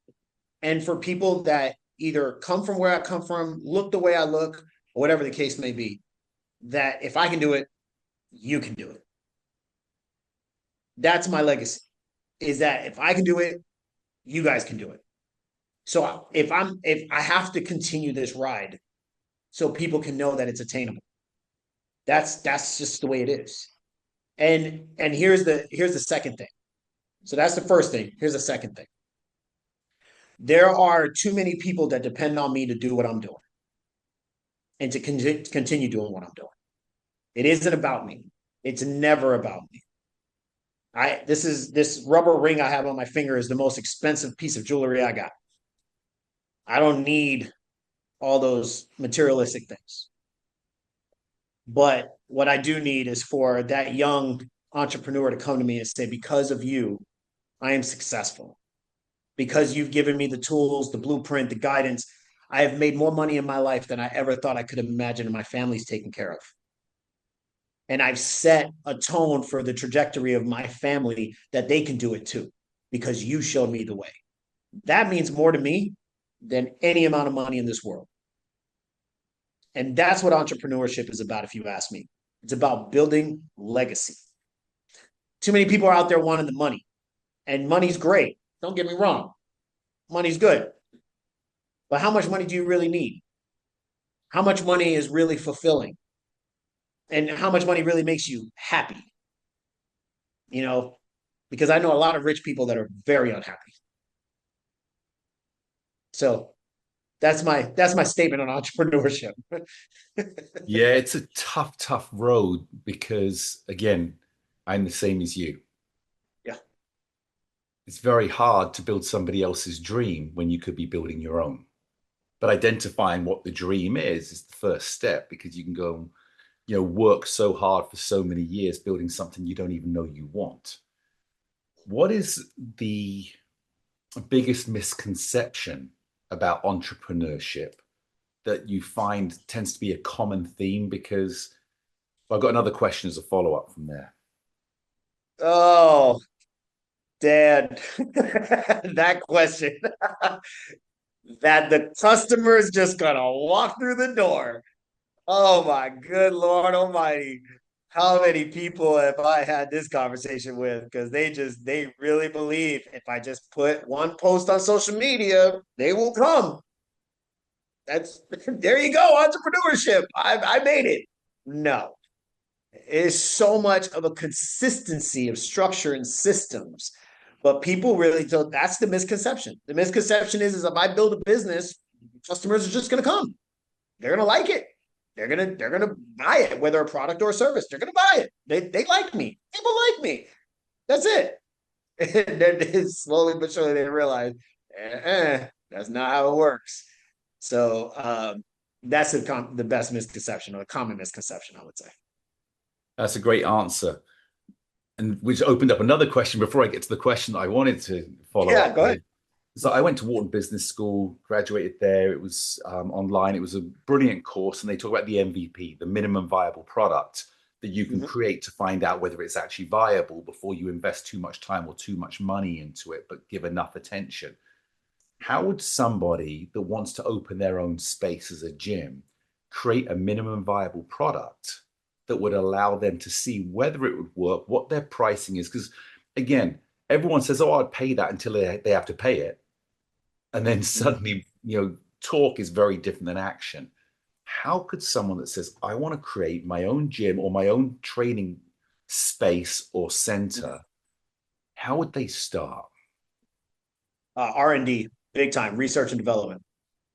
and for people that either come from where I come from, look the way I look, or whatever the case may be, that if I can do it, you can do it. That's my legacy, is that if I can do it, you guys can do it. So if I have to continue this ride so people can know that it's attainable. That's just the way it is. And here's the second thing. So that's the first thing. Here's the second thing. There are too many people that depend on me to do what I'm doing and to continue doing what I'm doing. It isn't about me. It's never about me. This rubber ring I have on my finger is the most expensive piece of jewelry I got. I don't need all those materialistic things. But what I do need is for that young entrepreneur to come to me and say, because of you, I am successful. Because you've given me the tools, the blueprint, the guidance, I have made more money in my life than I ever thought I could imagine, and my family's taken care of. And I've set a tone for the trajectory of my family that they can do it too, because you showed me the way. That means more to me than any amount of money in this world. And that's what entrepreneurship is about, if you ask me. It's about building legacy. Too many people are out there wanting the money, and money's great. Don't get me wrong. Money's good. But how much money do you really need? How much money is really fulfilling? And how much money really makes you happy? Because I know a lot of rich people that are very unhappy. So that's my statement on entrepreneurship. Yeah, it's a tough road because, again, I'm the same as you. Yeah. It's very hard to build somebody else's dream when you could be building your own. But identifying what the dream is the first step, because you can go, work so hard for so many years building something you don't even know you want. What is the biggest misconception about entrepreneurship that you find tends to be a common theme? Because I've got another question as a follow-up from there. Oh, Dad, that question. That the customer is just gonna walk through the door. Oh my good Lord Almighty. How many people have I had this conversation with? Because they really believe if I just put one post on social media, they will come. There you go, entrepreneurship. I made it. No. It is so much of a consistency of structure and systems. But people really don't. That's the misconception. The misconception is if I build a business, customers are just going to come. They're going to like it. They're gonna buy it, whether a product or a service. They're gonna buy it. They like me. People like me. That's it. And then slowly but surely they realize that's not how it works. So that's the best misconception, or the common misconception, I would say. That's a great answer. And which opened up another question before I get to the question that I wanted to follow up. Yeah, go ahead. So I went to Wharton Business School, graduated there. It was online. It was a brilliant course. And they talk about the MVP, the minimum viable product. that you can Mhm. create to find out whether it's actually viable before you invest too much time or too much money into it, but give enough attention. How would somebody that wants to open their own space as a gym create a minimum viable product that would allow them to see whether it would work, what their pricing is? Because again, everyone says, oh, I'd pay that until they have to pay it. And then suddenly, talk is very different than action. How could someone that says, I want to create my own gym or my own training space or center, how would they start? R&D, big time, research and development.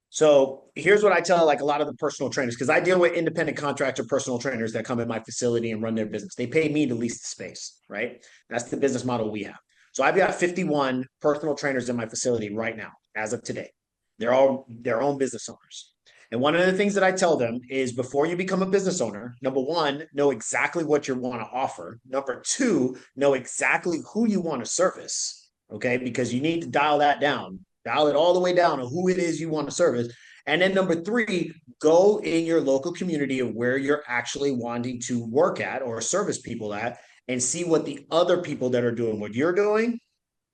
So here's what I tell like a lot of the personal trainers, because I deal with independent contractor personal trainers that come in my facility and run their business. They pay me to lease the space, right? That's the business model we have. So I've got 51 personal trainers in my facility right now, as of today. They're all their own business owners. And one of the things that I tell them is before you become a business owner, number one, know exactly what you want to offer. Number two, know exactly who you want to service. Okay. Because you need to dial that down, dial it all the way down to who it is you want to service. And then number three, go in your local community of where you're actually wanting to work at or service people at and see what the other people that are doing what you're doing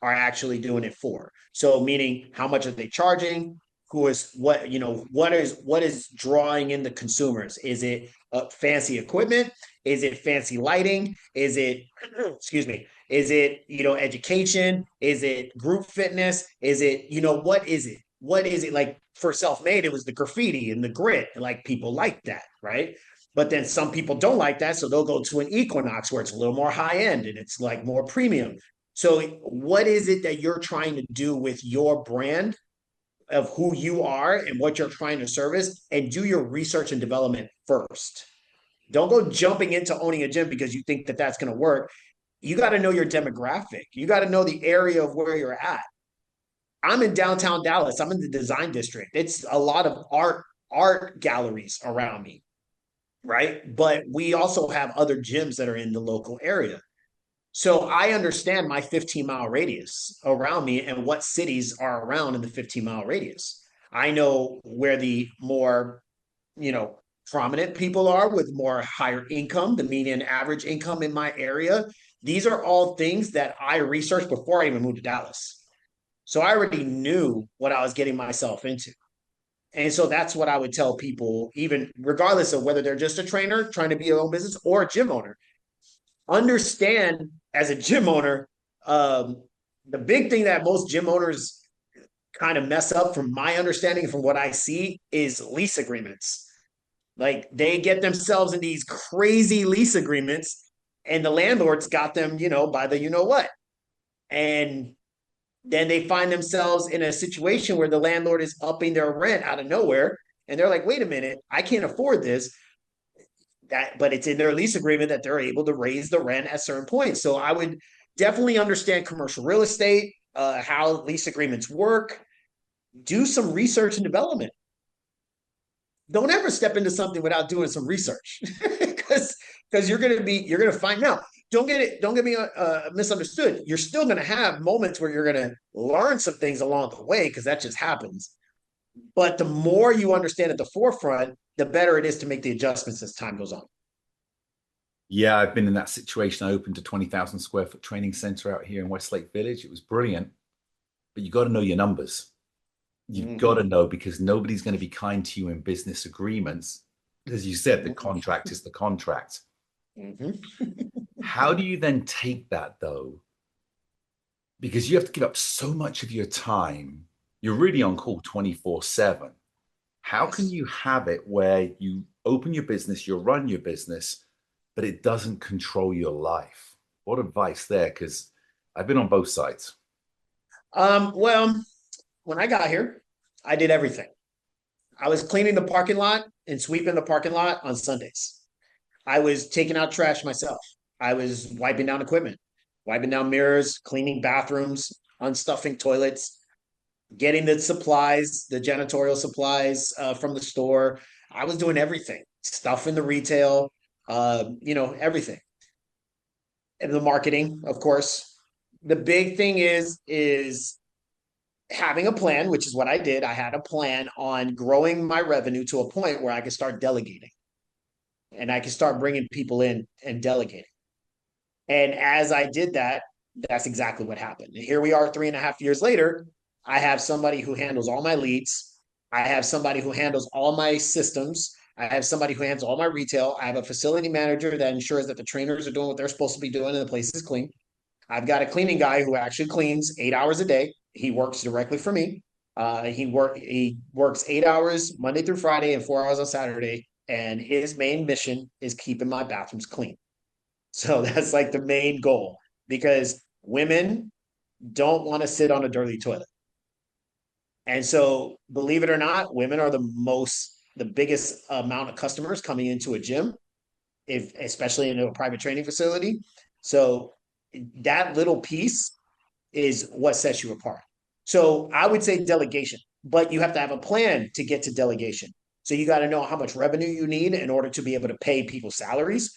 are actually doing it for. So meaning how much are they charging? Who is what, what is drawing in the consumers? Is it fancy equipment? Is it fancy lighting? Is it, excuse me, is it, education? Is it group fitness? Is it, what is it? What is it? Like for self-made, it was the graffiti and the grit. Like people like that, right? But then some people don't like that. So they'll go to an Equinox where it's a little more high end and it's like more premium. So what is it that you're trying to do with your brand of who you are and what you're trying to service, and do your research and development first. Don't go jumping into owning a gym because you think that that's going to work. You got to know your demographic. You got to know the area of where you're at. I'm in downtown Dallas. I'm in the design district. It's a lot of art galleries around me, right? But we also have other gyms that are in the local area. So I understand my 15-mile radius around me and what cities are around in the 15-mile radius. I know where the more, prominent people are with more higher income, the median average income in my area. These are all things that I researched before I even moved to Dallas. So I already knew what I was getting myself into. And so that's what I would tell people, even regardless of whether they're just a trainer trying to be their own business or a gym owner. Understand as a gym owner, the big thing that most gym owners kind of mess up, from my understanding, from what I see, is lease agreements. Like they get themselves in these crazy lease agreements, and the landlord's got them, by the what. And then they find themselves in a situation where the landlord is upping their rent out of nowhere. And they're like, wait a minute, I can't afford this. But it's in their lease agreement that they're able to raise the rent at certain points. So I would definitely understand commercial real estate, how lease agreements work. Do some research and development. Don't ever step into something without doing some research, because you're gonna find out. Don't get me misunderstood. You're still gonna have moments where you're gonna learn some things along the way, because that just happens. But the more you understand at the forefront, the better it is to make the adjustments as time goes on. Yeah, I've been in that situation. I opened a 20,000 square foot training center out here in Westlake Village. It was brilliant, but you got to know your numbers. You've got to know, because nobody's going to be kind to you in business agreements. As you said, the contract is the contract. How do you then take that though? Because you have to give up so much of your time. You're really on call 24/7. How can you have it where you open your business, you run your business, but it doesn't control your life? What advice there? Because I've been on both sides. Well, when I got here, I did everything. I was cleaning the parking lot and sweeping the parking lot on Sundays. I was taking out trash myself. I was wiping down equipment, wiping down mirrors, cleaning bathrooms, unstuffing toilets, getting the supplies, the janitorial supplies from the store. I was doing everything, stuff in the retail, everything. And the marketing, of course. The big thing is having a plan, which is what I did. I had a plan on growing my revenue to a point where I could start delegating. and I can start bringing people in and delegating. And as I did that, that's exactly what happened. And here we are 3.5 years later. I have somebody who handles all my leads. I have somebody who handles all my systems. I have somebody who handles all my retail. I have a facility manager that ensures that the trainers are doing what they're supposed to be doing and the place is clean. I've got a cleaning guy who actually cleans 8 hours a day. He works directly for me. He works 8 hours Monday through Friday and 4 hours on Saturday. And his main mission is keeping my bathrooms clean. So that's like the main goal, because women don't want to sit on a dirty toilet. And so, believe it or not, women are the biggest amount of customers coming into a gym, if especially into a private training facility. So that little piece is what sets you apart. So I would say delegation, but you have to have a plan to get to delegation. So you got to know how much revenue you need in order to be able to pay people's salaries.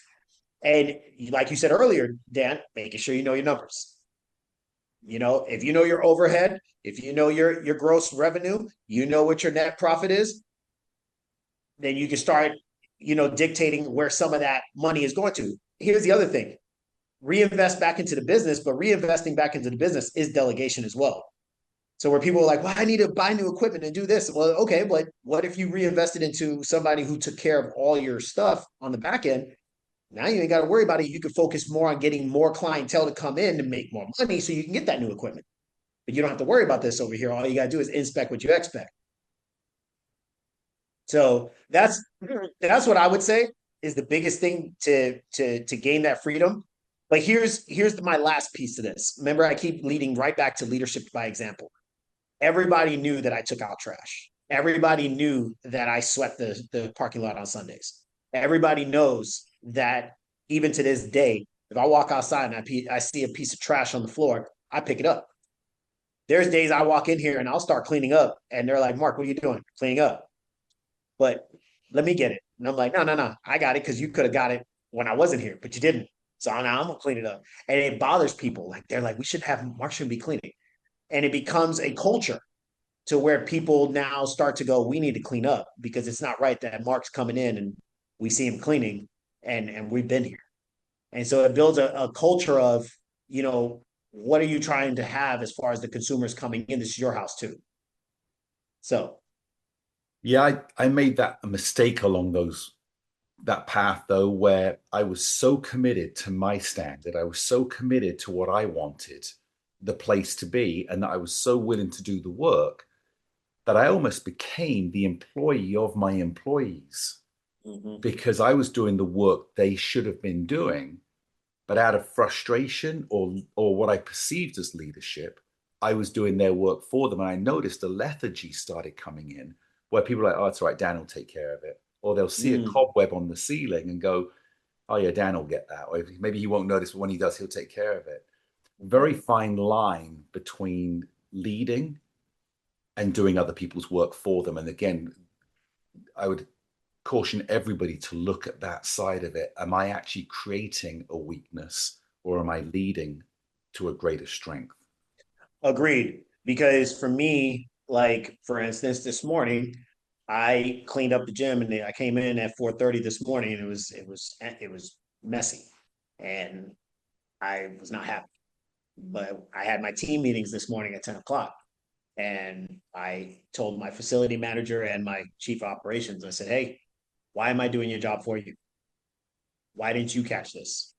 And like you said earlier, Dan, making sure you know your numbers. If you know your overhead, if you know your gross revenue, you know what your net profit is, then you can start, dictating where some of that money is going to. Here's the other thing. Reinvest back into the business, but reinvesting back into the business is delegation as well. So where people are like, well, I need to buy new equipment and do this. Well, okay, but what if you reinvested into somebody who took care of all your stuff on the back end? Now you ain't got to worry about it. You can focus more on getting more clientele to come in to make more money so you can get that new equipment. But you don't have to worry about this over here. All you got to do is inspect what you expect. So that's what I would say is the biggest thing to gain that freedom. But here's my last piece to this. Remember, I keep leading right back to leadership by example. Everybody knew that I took out trash. Everybody knew that I swept the parking lot on Sundays. Everybody knows that even to this day, if I walk outside and I see a piece of trash on the floor, I pick it up. There's days I walk in here and I'll start cleaning up, and they're like, Mark, what are you doing? Cleaning up. But let me get it. And I'm like, no, I got it because you could have got it when I wasn't here, but you didn't. So now I'm gonna clean it up. And it bothers people. Like they're like, Mark should be cleaning. And it becomes a culture to where people now start to go, we need to clean up, because it's not right that Mark's coming in and we see him cleaning and we've been here. And so it builds a culture of, what are you trying to have as far as the consumers coming in? This is your house too. So Yeah, I made that a mistake along that path though, where I was so committed to my standard, I was so committed to what I wanted the place to be, and that I was so willing to do the work that I almost became the employee of my employees, because I was doing the work they should have been doing, but out of frustration or what I perceived as leadership, I was doing their work for them. And I noticed a lethargy started coming in, where people are like, oh, it's all right, Dan will take care of it. Or they'll see a cobweb on the ceiling and go, oh yeah, Dan will get that. Or maybe he won't notice, but when he does, he'll take care of it. Very fine line between leading and doing other people's work for them. And again, I would caution everybody to look at that side of it. Am I actually creating a weakness, or am I leading to a greater strength? Agreed. Because for me, like for instance, this morning, I cleaned up the gym and I came in at 4:30 this morning, and it was messy, and I was not happy. But I had my team meetings this morning at 10 o'clock. And I told my facility manager and my chief operations, I said, hey, why am I doing your job for you? Why didn't you catch this?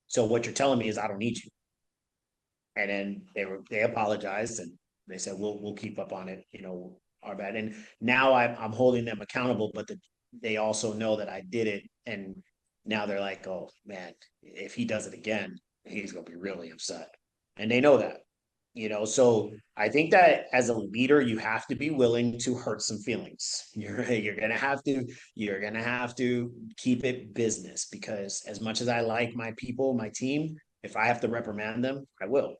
So what you're telling me is I don't need you. And then they apologized, and they said, we'll keep up on it, our bad. And now I'm holding them accountable, but they also know that I did it. And now they're like, oh man, if he does it again, he's going to be really upset. And they know that. So I think that as a leader, you have to be willing to hurt some feelings. You're gonna have to keep it business, because as much as I like my people, my team, if I have to reprimand them, I will.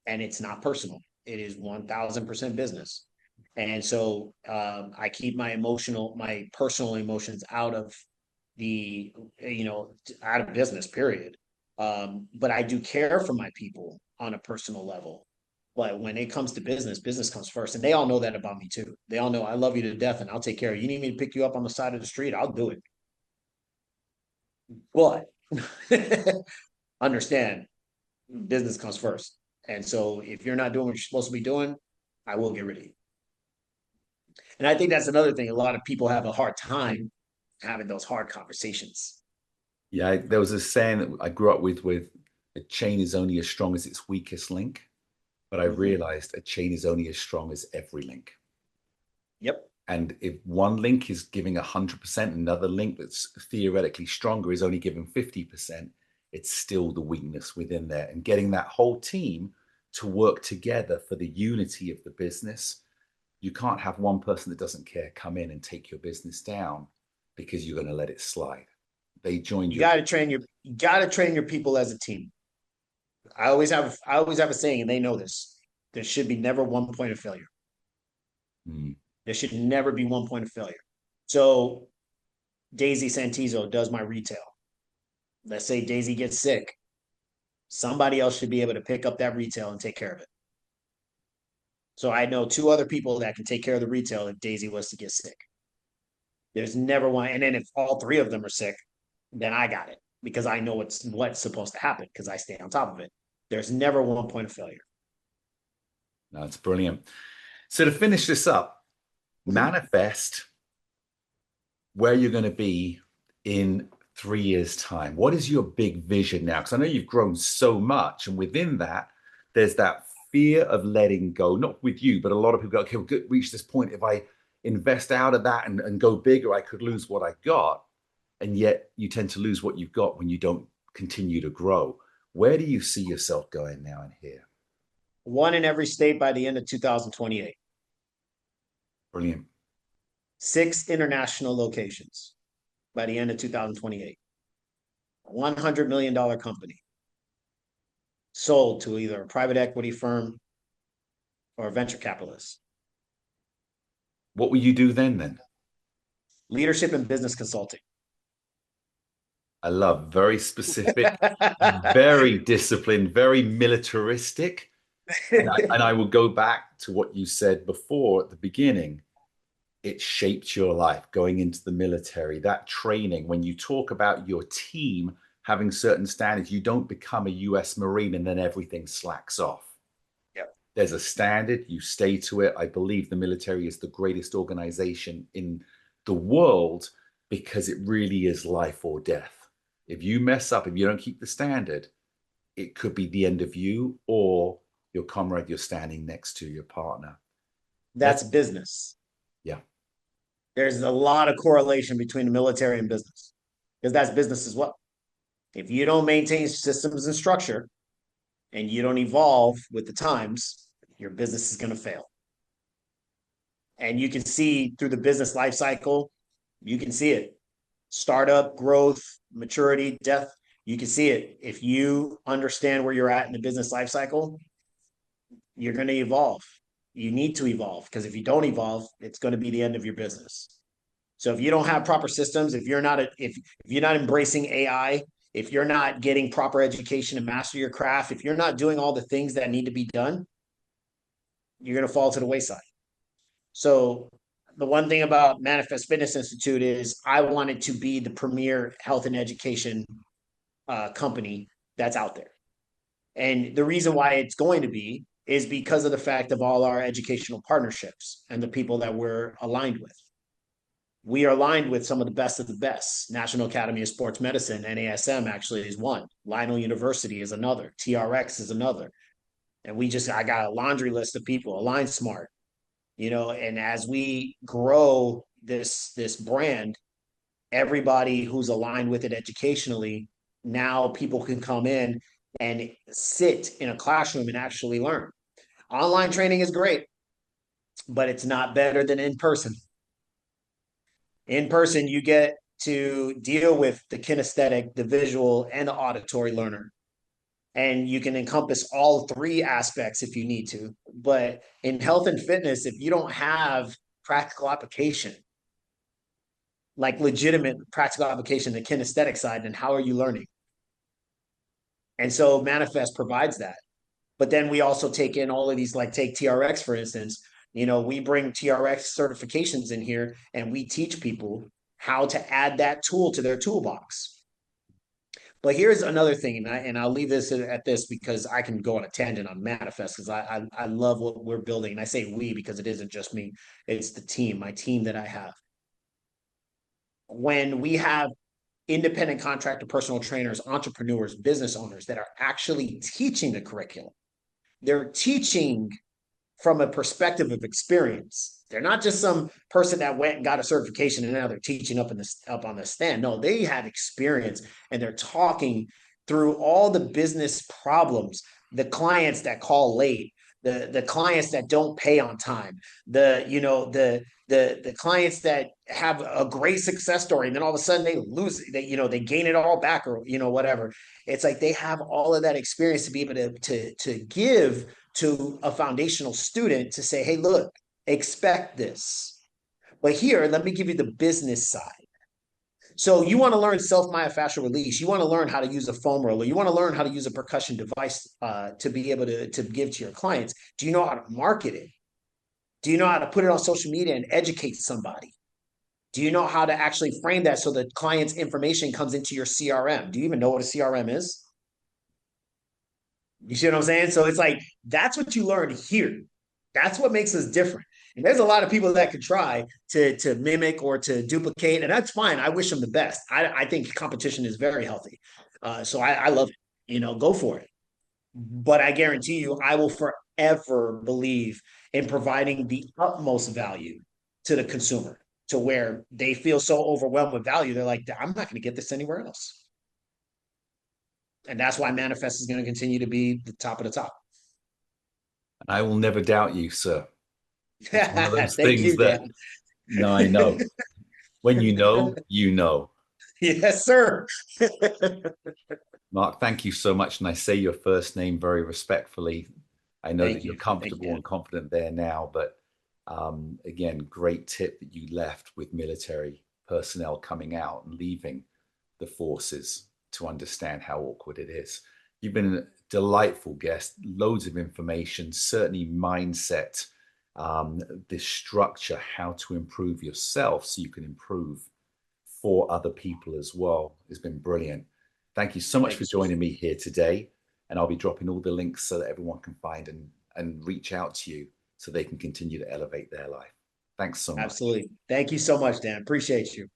And it's not personal. It is 1000% business. And so I keep my personal emotions out of out of business, period. But I do care for my people on a personal level. But when it comes to business, business comes first. And they all know that about me too. They all know I love you to death and I'll take care of you. You need me to pick you up on the side of the street? I'll do it. But understand, business comes first. And so if you're not doing what you're supposed to be doing, I will get rid of you. And I think that's another thing. A lot of people have a hard time having those hard conversations. Yeah, there was a saying that I grew up with a chain is only as strong as its weakest link. But I Mhm. realized a chain is only as strong as every link. Yep. And if one link is giving 100%, another link that's theoretically stronger is only giving 50%, it's still the weakness within there. And getting that whole team to work together for the unity of the business. You can't have one person that doesn't care come in and take your business down because you're going to let it slide. They joined You your. got to train your people as a team. I always have a saying, and they know this. There should be never one point of failure. Mm. There should never be one point of failure. So Daisy Santizo does my retail. Let's say Daisy gets sick. Somebody else should be able to pick up that retail and take care of it. So I know two other people that can take care of the retail if Daisy was to get sick. There's never one. And then if all three of them are sick, then I got it because I know what's supposed to happen because I stay on top of it. There's never one point of failure. No, it's brilliant. So to finish this up, Mhm. manifest where you're going to be in 3 years' time. What is your big vision now? Because I know you've grown so much, and within that, there's that fear of letting go, not with you, but a lot of people go, okay, we'll reach this point. If I invest out of that and go bigger, I could lose what I got. And yet you tend to lose what you've got when you don't continue to grow. Where do you see yourself going now and here? One in every state by the end of 2028. Brilliant. 6 international locations by the end of 2028. $100 million company sold to either a private equity firm or a venture capitalist. What will you do then? Leadership and business consulting. I love very specific, very disciplined, very militaristic. And I will go back to what you said before at the beginning. It shaped your life going into the military, that training. When you talk about your team having certain standards, you don't become a US Marine and then everything slacks off. Yep. There's a standard, you stay to it. I believe the military is the greatest organization in the world because it really is life or death. If you mess up, if you don't keep the standard, it could be the end of you or your comrade you're standing next to, your partner. That's Let's, business. yeah, There's a lot of correlation between the military and business because that's business as well. If you don't maintain systems and structure and you don't evolve with the times, your business is going to fail. And you can see through the business life cycle, you can see it. Startup, growth, maturity, death, you can see it. If you understand where you're at in the business life cycle, you're going to evolve. You need to evolve because if you don't evolve, it's going to be the end of your business. So if you don't have proper systems, if you're not embracing AI, if you're not getting proper education to master your craft, if you're not doing all the things that need to be done, you're going to fall to the wayside. So the one thing about Manifest Fitness Institute is I wanted to be the premier health and education company that's out there. And the reason why it's going to be is because of the fact of all our educational partnerships and the people that we're aligned with. We are aligned with some of the best of the best. National Academy of Sports Medicine, NASM, actually is one. Lionel University is another. TRX is another. And I got a laundry list of people. Align Smart, and as we grow this brand, everybody who's aligned with it educationally, now people can come in and sit in a classroom and actually learn. Online training is great, but it's not better than in person. In person, you get to deal with the kinesthetic, the visual, and the auditory learner. And you can encompass all three aspects if you need to. But in health and fitness, if you don't have practical application, like legitimate practical application, the kinesthetic side, then how are you learning? And so Manifest provides that. But then we also take in all of these, like take TRX, for instance. We bring TRX certifications in here and we teach people how to add that tool to their toolbox. But here's another thing, and I'll leave this at this because I can go on a tangent on manifest because I love what we're building. And I say we because it isn't just me, it's the team, my team that I have. When we have independent contractor, personal trainers, entrepreneurs, business owners that are actually teaching the curriculum, they're teaching from a perspective of experience. They're not just some person that went and got a certification and now they're teaching up on the stand. No, they have experience and they're talking through all the business problems, the clients that call late, the clients that don't pay on time, the clients that have a great success story and then all of a sudden they lose, they gain it all back or whatever. It's like they have all of that experience to be able to give to a foundational student to say, hey, look, expect this. But here, let me give you the business side. So you want to learn self-myofascial release. You want to learn how to use a foam roller. You want to learn how to use a percussion device to be able to give to your clients. Do you know how to market it? Do you know how to put it on social media and educate somebody? Do you know how to actually frame that so the client's information comes into your CRM? Do you even know what a CRM is? You see what I'm saying? So it's like, that's what you learn here. That's what makes us different. And there's a lot of people that could try to mimic or to duplicate, and that's fine. I wish them the best. I think competition is very healthy. So I love it. Go for it. But I guarantee you, I will forever believe in providing the utmost value to the consumer to where they feel so overwhelmed with value. They're like, I'm not going to get this anywhere else. And that's why Manifest is going to continue to be the top of the top. I will never doubt you, sir. It's one of those Thank things you, that, Dan. no, I know. When you know, you know. Yes, sir. Mark, thank you so much. And I say your first name very respectfully. I know that you're Thank comfortable you. and confident there now, but again, great tip that you left with military personnel coming out and leaving the forces to understand how awkward it is. You've been a delightful guest, loads of information, certainly mindset, this structure, how to improve yourself so you can improve for other people as well, has been brilliant. Thank you so much for joining me here today. And I'll be dropping all the links so that everyone can find and reach out to you so they can continue to elevate their life. Thanks so much. Absolutely. Thank you so much, Dan. Appreciate you.